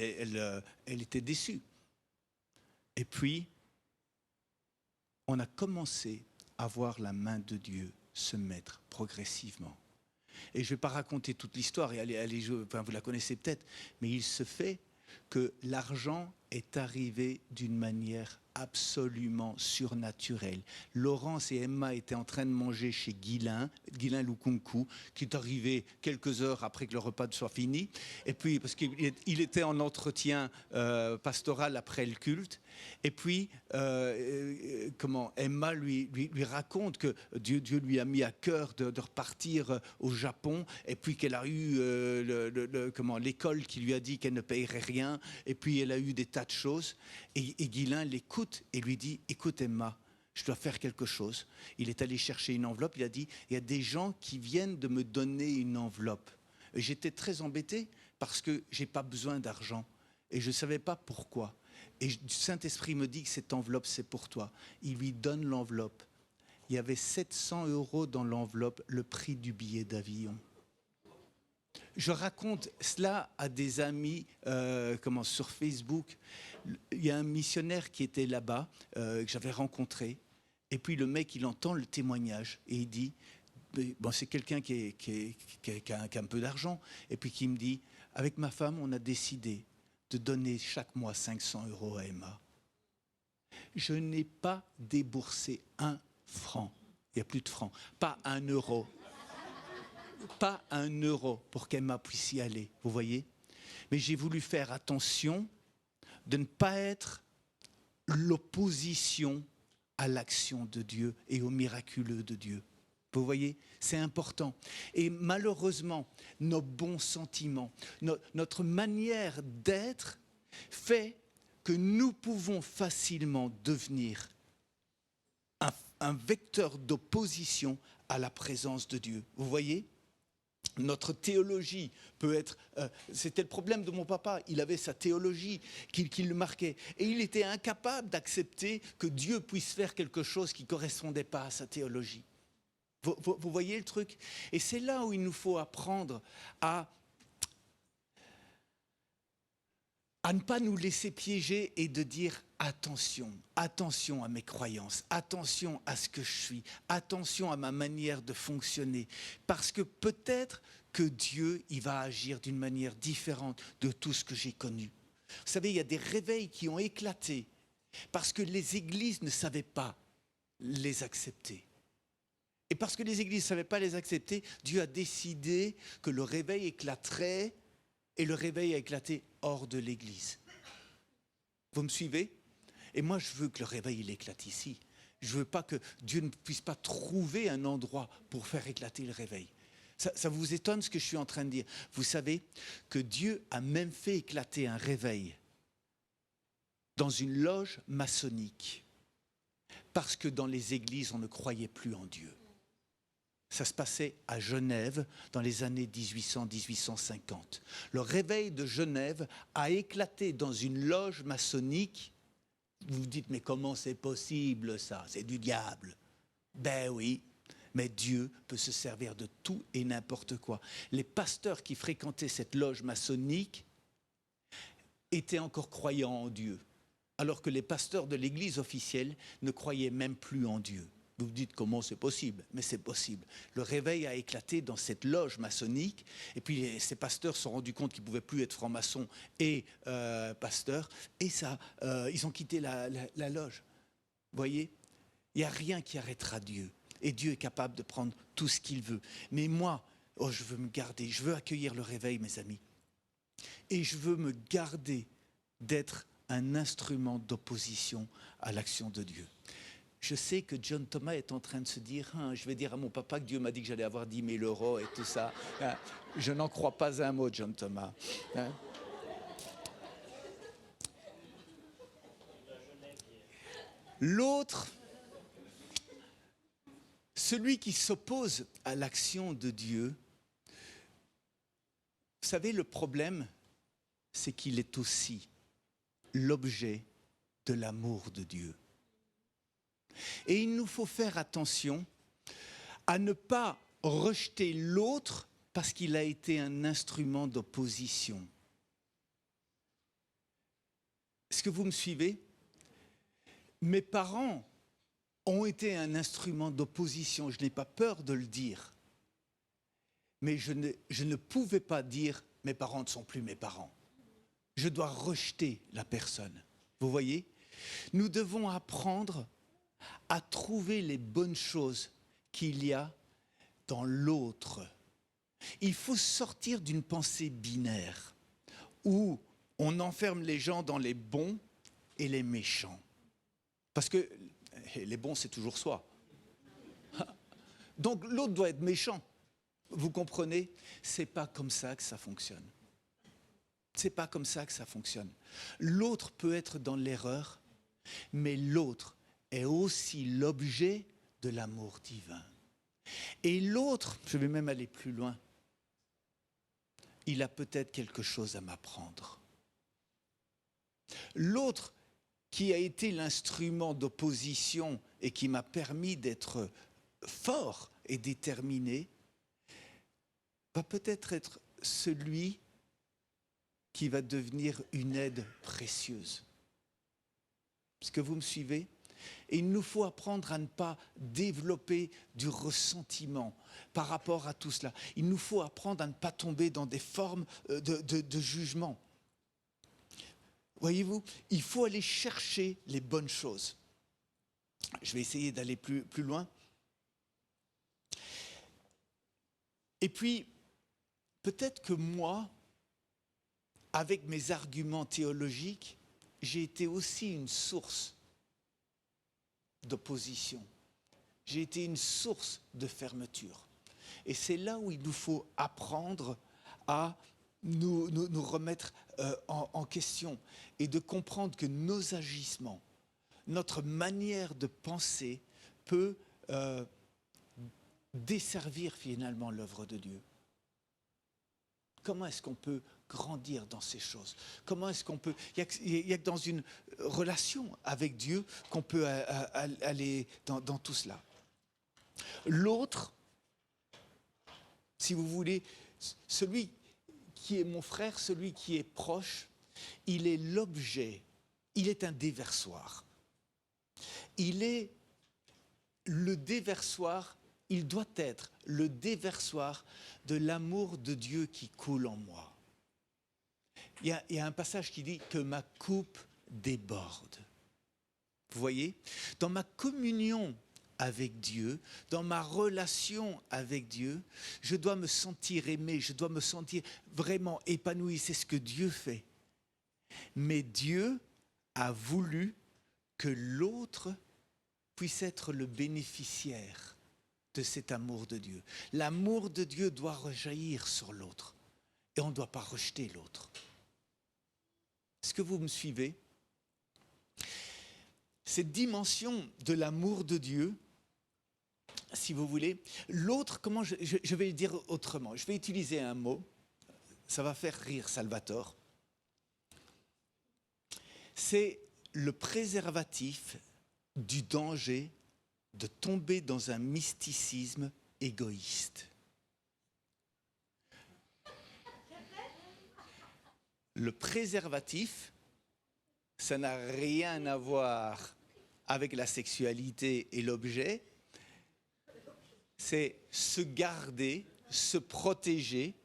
elle était déçue. Et puis, on a commencé à voir la main de Dieu se mettre progressivement. Et je ne vais pas raconter toute l'histoire, vous la connaissez peut-être, mais il se fait que l'argent est arrivé d'une manière absolument surnaturelle. Laurence et Emma étaient en train de manger chez Guylain Lukunku, qui est arrivé quelques heures après que le repas soit fini. Et puis, parce qu'il était en entretien pastoral après le culte. Et puis, Emma lui raconte que Dieu lui a mis à cœur de repartir au Japon, et puis qu'elle a eu l'école qui lui a dit qu'elle ne payerait rien, et puis elle a eu des tas de choses. Et Guylain l'écoute et lui dit, écoute Emma, je dois faire quelque chose. Il est allé chercher une enveloppe, il a dit, il y a des gens qui viennent de me donner une enveloppe. Et j'étais très embêté parce que je n'ai pas besoin d'argent. Et je ne savais pas pourquoi. Et le Saint-Esprit me dit que cette enveloppe, c'est pour toi. Il lui donne l'enveloppe. Il y avait 700 € dans l'enveloppe, le prix du billet d'avion. Je raconte cela à des amis sur Facebook. Il y a un missionnaire qui était là-bas, que j'avais rencontré. Et puis le mec, il entend le témoignage et il dit, c'est quelqu'un qui a un peu d'argent. Et puis qui me dit, avec ma femme, on a décidé de donner chaque mois 500 € à Emma. Je n'ai pas déboursé 1 franc. Il n'y a plus de francs. Pas 1 euro. Pas 1 euro pour qu'Emma puisse y aller, vous voyez. Mais j'ai voulu faire attention de ne pas être l'opposition à l'action de Dieu et au miraculeux de Dieu. Vous voyez, c'est important. Et malheureusement, nos bons sentiments, notre manière d'être fait que nous pouvons facilement devenir un vecteur d'opposition à la présence de Dieu. Vous voyez ? Notre théologie peut être... c'était le problème de mon papa. Il avait sa théologie qui le marquait. Et il était incapable d'accepter que Dieu puisse faire quelque chose qui ne correspondait pas à sa théologie. Vous voyez le truc? Et c'est là où il nous faut apprendre à à ne pas nous laisser piéger et de dire attention, attention à mes croyances, attention à ce que je suis, attention à ma manière de fonctionner. Parce que peut-être que Dieu, il va agir d'une manière différente de tout ce que j'ai connu. Vous savez, il y a des réveils qui ont éclaté parce que les églises ne savaient pas les accepter. Et parce que les églises ne savaient pas les accepter, Dieu a décidé que le réveil éclaterait et le réveil a éclaté hors de l'église. Vous me suivez? Et moi, je veux que le réveil il éclate ici. Je ne veux pas que Dieu ne puisse pas trouver un endroit pour faire éclater le réveil. Ça vous étonne ce que je suis en train de dire? Vous savez que Dieu a même fait éclater un réveil dans une loge maçonnique parce que dans les églises, on ne croyait plus en Dieu. Ça se passait à Genève dans les années 1800-1850. Le réveil de Genève a éclaté dans une loge maçonnique. Vous vous dites, mais comment c'est possible ça? C'est du diable. Ben oui, mais Dieu peut se servir de tout et n'importe quoi. Les pasteurs qui fréquentaient cette loge maçonnique étaient encore croyants en Dieu, alors que les pasteurs de l'église officielle ne croyaient même plus en Dieu. Vous vous dites comment c'est possible, mais c'est possible. Le réveil a éclaté dans cette loge maçonnique, et puis ces pasteurs se sont rendus compte qu'ils ne pouvaient plus être francs-maçons et pasteurs, et ils ont quitté la loge. Vous voyez, il n'y a rien qui arrêtera Dieu, et Dieu est capable de prendre tout ce qu'il veut. Mais moi, je veux me garder, je veux accueillir le réveil, mes amis, et je veux me garder d'être un instrument d'opposition à l'action de Dieu. Je sais que John Thomas est en train de se dire je vais dire à mon papa que Dieu m'a dit que j'allais avoir 10 000 euros et tout ça. Je n'en crois pas un mot, John Thomas. L'autre, celui qui s'oppose à l'action de Dieu, vous savez, le problème, c'est qu'il est aussi l'objet de l'amour de Dieu. Et il nous faut faire attention à ne pas rejeter l'autre parce qu'il a été un instrument d'opposition. Est-ce que vous me suivez? Mes parents ont été un instrument d'opposition, je n'ai pas peur de le dire. Mais je ne pouvais pas dire « mes parents ne sont plus mes parents ». Je dois rejeter la personne. Vous voyez? Nous devons apprendre à trouver les bonnes choses qu'il y a dans l'autre. Il faut sortir d'une pensée binaire où on enferme les gens dans les bons et les méchants. Parce que les bons, c'est toujours soi. Donc l'autre doit être méchant. Vous comprenez? C'est pas comme ça que ça fonctionne. C'est pas comme ça que ça fonctionne. L'autre peut être dans l'erreur, mais l'autre est aussi l'objet de l'amour divin. Et l'autre, je vais même aller plus loin, il a peut-être quelque chose à m'apprendre. L'autre qui a été l'instrument d'opposition et qui m'a permis d'être fort et déterminé, va peut-être être celui qui va devenir une aide précieuse. Est-ce que vous me suivez? Et il nous faut apprendre à ne pas développer du ressentiment par rapport à tout cela. Il nous faut apprendre à ne pas tomber dans des formes de jugement. Voyez-vous, il faut aller chercher les bonnes choses. Je vais essayer d'aller plus loin. Et puis, peut-être que moi, avec mes arguments théologiques, j'ai été aussi une source d'opposition. J'ai été une source de fermeture. Et c'est là où il nous faut apprendre à nous remettre en question et de comprendre que nos agissements, notre manière de penser peut desservir finalement l'œuvre de Dieu. Comment est-ce qu'on peut grandir dans ces choses? Comment est-ce qu'on peut... Il y a que dans une relation avec Dieu qu'on peut aller dans tout cela. L'autre, si vous voulez, celui qui est mon frère, celui qui est proche, il est l'objet, il est un déversoir. Il est le déversoir, il doit être le déversoir de l'amour de Dieu qui coule en moi. Il y a un passage qui dit que ma coupe déborde. Vous voyez, dans ma communion avec Dieu, dans ma relation avec Dieu, je dois me sentir aimé, je dois me sentir vraiment épanoui. C'est ce que Dieu fait. Mais Dieu a voulu que l'autre puisse être le bénéficiaire de cet amour de Dieu. L'amour de Dieu doit rejaillir sur l'autre et on ne doit pas rejeter l'autre. Est-ce que vous me suivez ? Cette dimension de l'amour de Dieu, si vous voulez, l'autre, comment je vais le dire autrement. Je vais utiliser un mot, ça va faire rire Salvatore. C'est le préservatif du danger de tomber dans un mysticisme égoïste. Le préservatif, ça n'a rien à voir avec la sexualité et l'objet. C'est se garder, se protéger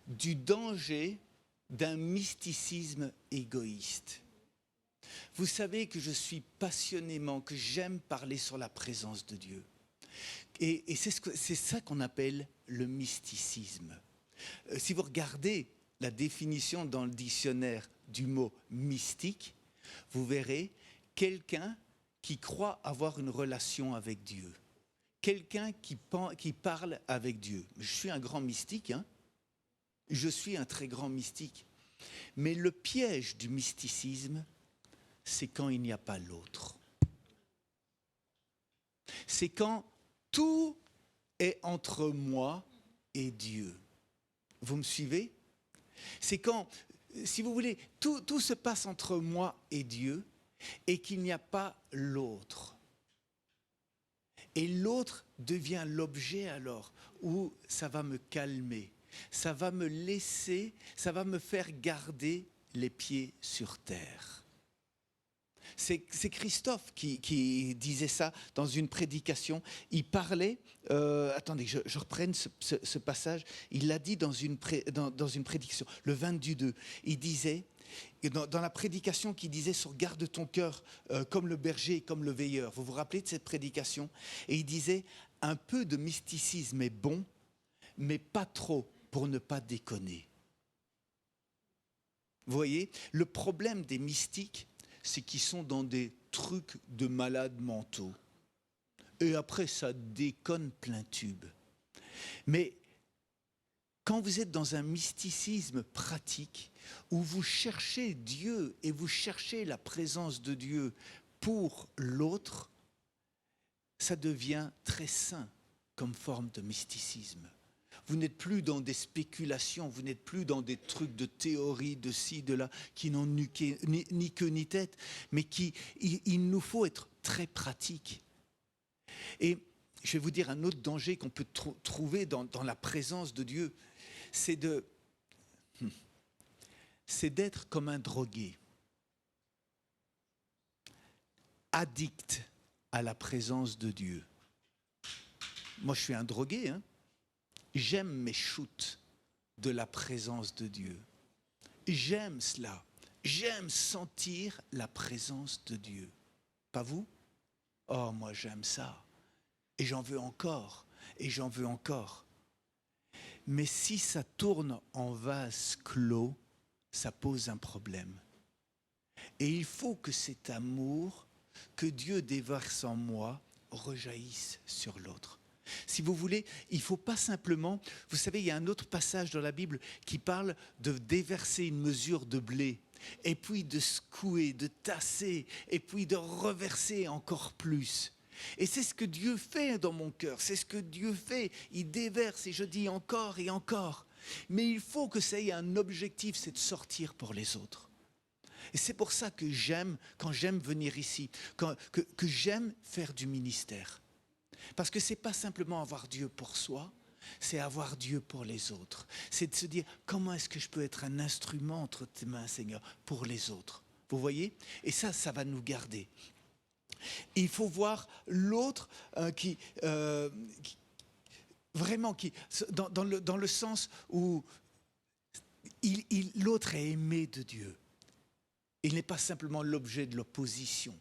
du danger d'un mysticisme égoïste. Vous savez que je suis passionnément, que j'aime parler sur la présence de Dieu. Et c'est ça qu'on appelle le mysticisme. Si vous regardez la définition dans le dictionnaire du mot mystique, vous verrez quelqu'un qui croit avoir une relation avec Dieu. Quelqu'un qui parle avec Dieu. Je suis un grand mystique, hein? Je suis un très grand mystique. Mais le piège du mysticisme, c'est quand il n'y a pas l'autre. C'est quand tout est entre moi et Dieu. Vous me suivez ? C'est quand, si vous voulez, tout se passe entre moi et Dieu et qu'il n'y a pas l'autre. Et l'autre devient l'objet alors où ça va me calmer, ça va me laisser, ça va me faire garder les pieds sur terre. C'est Christophe qui disait ça dans une prédication. Il parlait, attendez, je reprenne ce passage. Il l'a dit dans une prédication, le 22. Il disait, dans la prédication qu'il disait sur garde ton cœur comme le berger et comme le veilleur. Vous vous rappelez de cette prédication ? Et il disait, un peu de mysticisme est bon, mais pas trop pour ne pas déconner. Vous voyez, le problème des mystiques, c'est qu'ils sont dans des trucs de malades mentaux. Et après, ça déconne plein tube. Mais quand vous êtes dans un mysticisme pratique, où vous cherchez Dieu et vous cherchez la présence de Dieu pour l'autre, ça devient très sain comme forme de mysticisme. Vous n'êtes plus dans des spéculations, vous n'êtes plus dans des trucs de théorie, de ci, de là, qui n'ont ni queue ni tête, mais il nous faut être très pratique. Et je vais vous dire un autre danger qu'on peut trouver dans la présence de Dieu, c'est d'être comme un drogué, addict à la présence de Dieu. Moi, je suis un drogué, hein. J'aime mes shoots de la présence de Dieu. J'aime cela. J'aime sentir la présence de Dieu. Pas vous ? Oh, moi j'aime ça. Et j'en veux encore. Et j'en veux encore. Mais si ça tourne en vase clos, ça pose un problème. Et il faut que cet amour que Dieu déverse en moi rejaillisse sur l'autre. Si vous voulez, il ne faut pas simplement... Vous savez, il y a un autre passage dans la Bible qui parle de déverser une mesure de blé, et puis de secouer, de tasser, et puis de reverser encore plus. Et c'est ce que Dieu fait dans mon cœur, c'est ce que Dieu fait. Il déverse, et je dis encore et encore. Mais il faut que ça ait un objectif, c'est de sortir pour les autres. Et c'est pour ça que j'aime, quand j'aime venir ici, que j'aime faire du ministère. Parce que ce n'est pas simplement avoir Dieu pour soi, c'est avoir Dieu pour les autres. C'est de se dire, comment est-ce que je peux être un instrument entre tes mains, Seigneur, pour les autres. Vous voyez? Et ça va nous garder. Il faut voir l'autre vraiment, dans le sens où l'autre est aimé de Dieu. Il n'est pas simplement l'objet de l'opposition,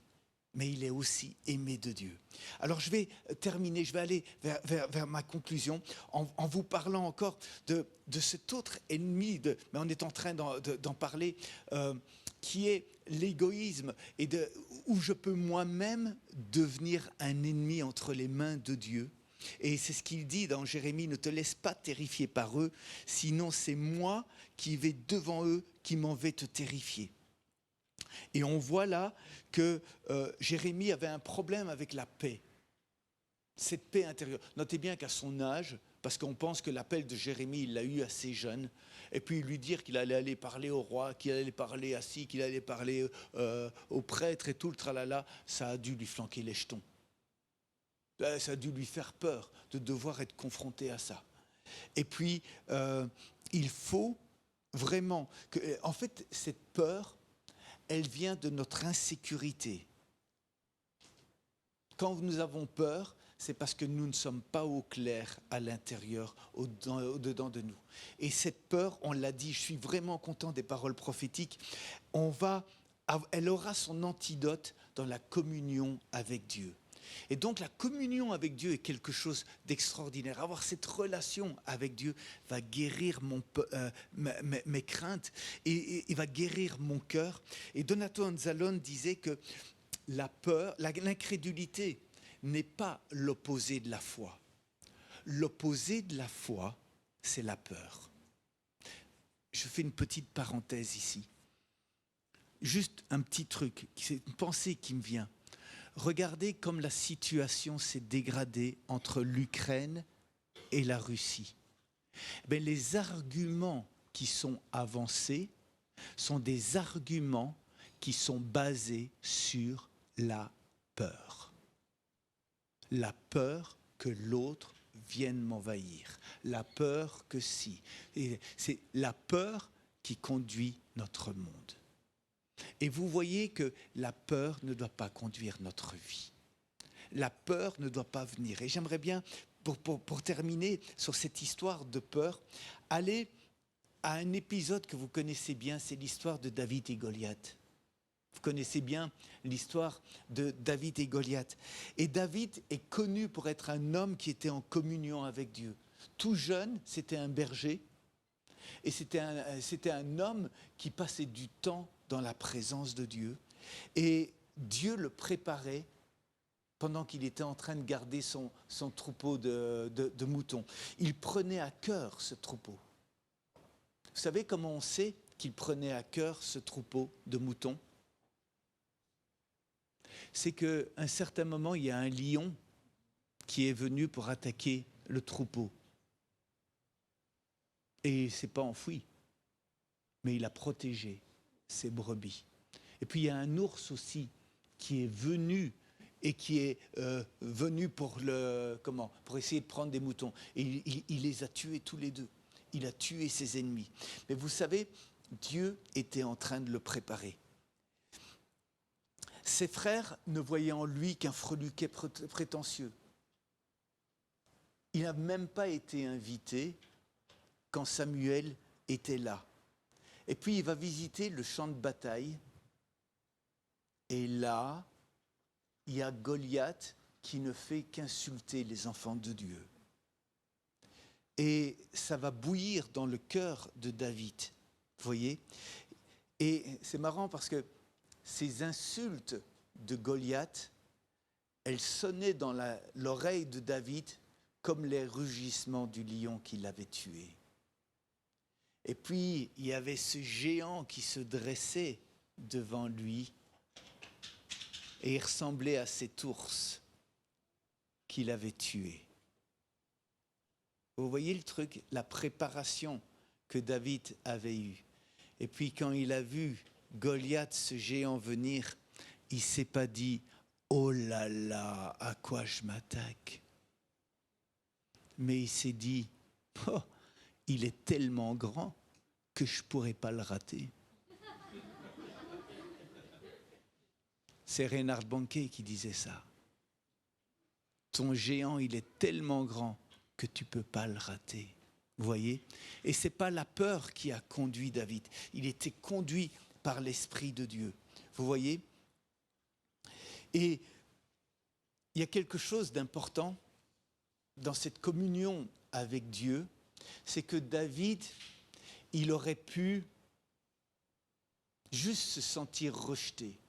mais il est aussi aimé de Dieu. Alors je vais terminer, je vais aller vers ma conclusion en vous parlant encore de cet autre ennemi, mais on est en train d'en parler, qui est l'égoïsme, et où je peux moi-même devenir un ennemi entre les mains de Dieu. Et c'est ce qu'il dit dans Jérémie, ne te laisse pas terrifier par eux, sinon c'est moi qui vais devant eux, qui m'en vais te terrifier. Et on voit là que Jérémie avait un problème avec la paix, cette paix intérieure. Notez bien qu'à son âge, parce qu'on pense que l'appel de Jérémie, il l'a eu assez jeune, et puis lui dire qu'il allait aller parler au roi, qu'il allait parler assis, qu'il allait parler au prêtre et tout le tralala, ça a dû lui flanquer les jetons. Ça a dû lui faire peur de devoir être confronté à ça. Et puis, il faut vraiment que, en fait, cette peur, elle vient de notre insécurité. Quand nous avons peur, c'est parce que nous ne sommes pas au clair à l'intérieur, au-dedans de nous. Et cette peur, on l'a dit, je suis vraiment content des paroles prophétiques, elle aura son antidote dans la communion avec Dieu. Et donc la communion avec Dieu est quelque chose d'extraordinaire. Avoir cette relation avec Dieu va guérir mes craintes et va guérir mon cœur. Et Donato Anzalone disait que la peur, l'incrédulité n'est pas l'opposé de la foi. L'opposé de la foi, c'est la peur. Je fais une petite parenthèse ici. Juste un petit truc, c'est une pensée qui me vient. Regardez comme la situation s'est dégradée entre l'Ukraine et la Russie. Les arguments qui sont avancés sont des arguments qui sont basés sur la peur. La peur que l'autre vienne m'envahir. La peur que si. Et c'est la peur qui conduit notre monde. Et vous voyez que la peur ne doit pas conduire notre vie. La peur ne doit pas venir. Et j'aimerais bien, pour terminer sur cette histoire de peur, aller à un épisode que vous connaissez bien, c'est l'histoire de David et Goliath. Vous connaissez bien l'histoire de David et Goliath. Et David est connu pour être un homme qui était en communion avec Dieu. Tout jeune, c'était un berger. Et c'était un homme qui passait du temps dans la présence de Dieu. Et Dieu le préparait pendant qu'il était en train de garder son troupeau de moutons. Il prenait à cœur ce troupeau. Vous savez comment on sait qu'il prenait à cœur ce troupeau de moutons? C'est qu'à un certain moment, il y a un lion qui est venu pour attaquer le troupeau. Et il ne s'est pas enfoui, mais il a protégé ses brebis. Et puis il y a un ours aussi qui est venu et qui est venu pour essayer de prendre des moutons. Et il les a tués tous les deux. Il a tué ses ennemis. Mais vous savez, Dieu était en train de le préparer. Ses frères ne voyaient en lui qu'un freluquet prétentieux. Il n'a même pas été invité quand Samuel était là. Et puis il va visiter le champ de bataille. Et là, il y a Goliath qui ne fait qu'insulter les enfants de Dieu. Et ça va bouillir dans le cœur de David, vous voyez. Et c'est marrant parce que ces insultes de Goliath, elles sonnaient dans l'oreille de David comme les rugissements du lion qui l'avait tué. Et puis, il y avait ce géant qui se dressait devant lui et il ressemblait à cet ours qu'il avait tué. Vous voyez le truc, la préparation que David avait eue. Et puis quand il a vu Goliath, ce géant, venir, il ne s'est pas dit « Oh là là, à quoi je m'attaque ?» Mais il s'est dit Oh, il est tellement grand que je ne pourrais pas le rater. C'est Reinhard Bonnke qui disait ça. Ton géant, il est tellement grand que tu ne peux pas le rater. Vous voyez ? Et ce n'est pas la peur qui a conduit David. Il était conduit par l'Esprit de Dieu. Vous voyez ? Et il y a quelque chose d'important dans cette communion avec Dieu, c'est que David, il aurait pu juste se sentir rejeté.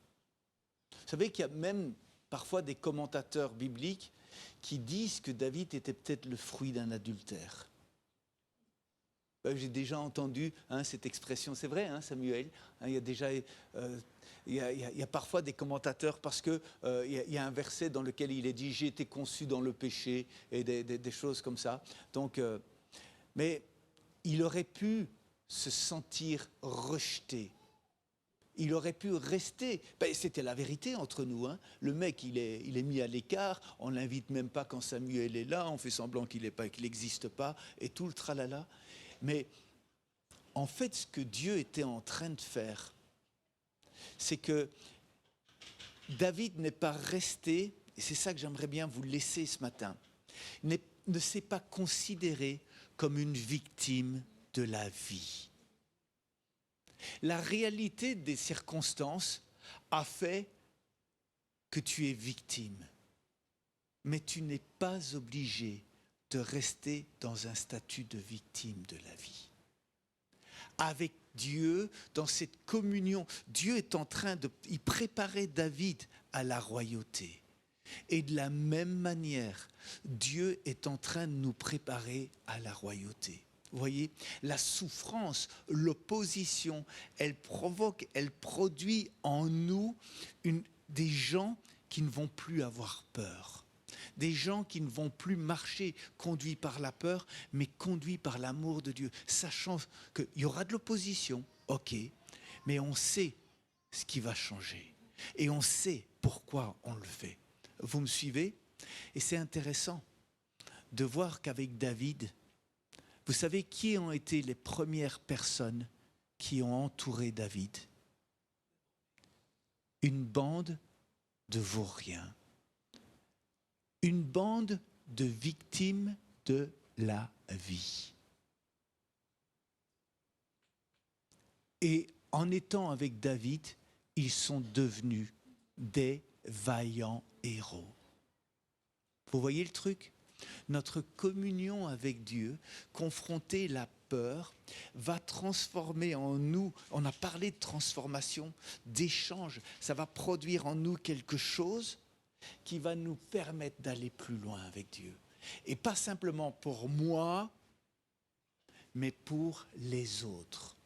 Vous savez qu'il y a même parfois des commentateurs bibliques qui disent que David était peut-être le fruit d'un adultère. J'ai déjà entendu cette expression, c'est vrai, Samuel, il y a déjà... il y a parfois des commentateurs parce qu'il y a un verset dans lequel il est dit « j'ai été conçu dans le péché » et des choses comme ça. Donc, mais il aurait pu se sentir rejeté. Il aurait pu rester. C'était la vérité entre nous. Le mec, il est mis à l'écart. On ne l'invite même pas quand Samuel est là. On fait semblant qu'il n'existe pas et tout le tralala. Mais en fait, ce que Dieu était en train de faire, c'est que David n'est pas resté, et c'est ça que j'aimerais bien vous laisser ce matin, ne s'est pas considéré comme une victime de la vie. La réalité des circonstances a fait que tu es victime. Mais tu n'es pas obligé de rester dans un statut de victime de la vie. Avec Dieu, dans cette communion, Dieu est en train de préparer David à la royauté. Et de la même manière, Dieu est en train de nous préparer à la royauté. Vous voyez, la souffrance, l'opposition, elle produit en nous des gens qui ne vont plus avoir peur. Des gens qui ne vont plus marcher conduits par la peur, mais conduits par l'amour de Dieu. Sachant qu'il y aura de l'opposition, ok, mais on sait ce qui va changer. Et on sait pourquoi on le fait. Vous me suivez ? Et c'est intéressant de voir qu'avec David, vous savez qui ont été les premières personnes qui ont entouré David ? Une bande de vauriens. Une bande de victimes de la vie. Et en étant avec David, ils sont devenus des vaillants héros. Vous voyez le truc ? Notre communion avec Dieu, confronter la peur, va transformer en nous, on a parlé de transformation, d'échange, ça va produire en nous quelque chose qui va nous permettre d'aller plus loin avec Dieu. Et pas simplement pour moi, mais pour les autres.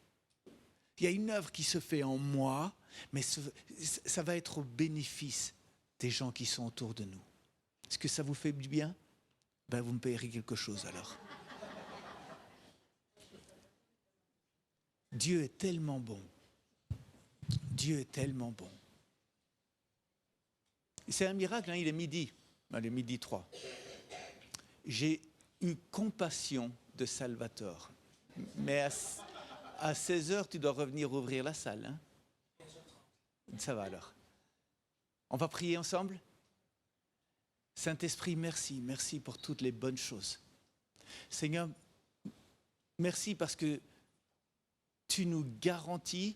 Il y a une œuvre qui se fait en moi, mais ça va être au bénéfice des gens qui sont autour de nous. Est-ce que ça vous fait du bien ? Vous me payerez quelque chose alors. Dieu est tellement bon. Dieu est tellement bon. C'est un miracle, il est midi. Il est midi 3. J'ai eu compassion de Salvatore. Mais à 16h, tu dois revenir ouvrir la salle. Ça va alors. On va prier ensemble ? Saint-Esprit, merci. Merci pour toutes les bonnes choses. Seigneur, merci parce que tu nous garantis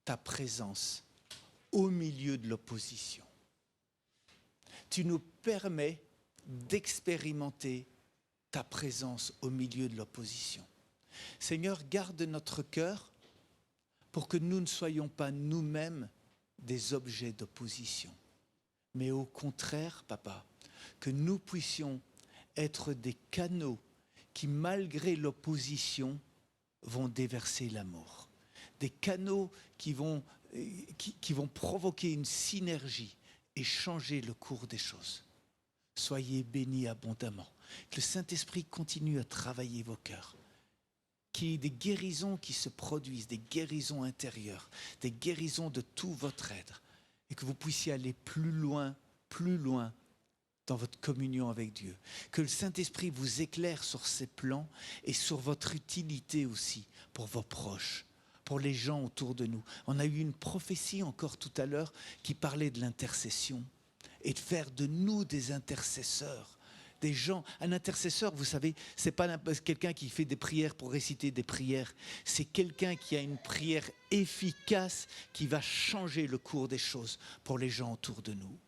ta présence au milieu de l'opposition. Tu nous permets d'expérimenter ta présence au milieu de l'opposition. Seigneur, garde notre cœur pour que nous ne soyons pas nous-mêmes des objets d'opposition. Mais au contraire, Papa, que nous puissions être des canaux qui, malgré l'opposition, vont déverser l'amour. Des canaux qui vont provoquer une synergie et changer le cours des choses. Soyez bénis abondamment. Que le Saint-Esprit continue à travailler vos cœurs. Qu'il y ait des guérisons qui se produisent, des guérisons intérieures, des guérisons de tout votre être. Et que vous puissiez aller plus loin dans votre communion avec Dieu. Que le Saint-Esprit vous éclaire sur ses plans et sur votre utilité aussi pour vos proches, pour les gens autour de nous. On a eu une prophétie encore tout à l'heure qui parlait de l'intercession et de faire de nous des intercesseurs. Des gens, un intercesseur, vous savez, c'est pas quelqu'un qui fait des prières pour réciter des prières. C'est quelqu'un qui a une prière efficace qui va changer le cours des choses pour les gens autour de nous.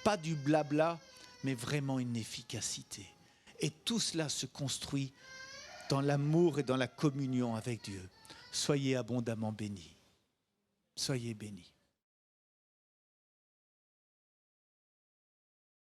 Pas du blabla, mais vraiment une efficacité. Et tout cela se construit dans l'amour et dans la communion avec Dieu. Soyez abondamment bénis. Soyez bénis.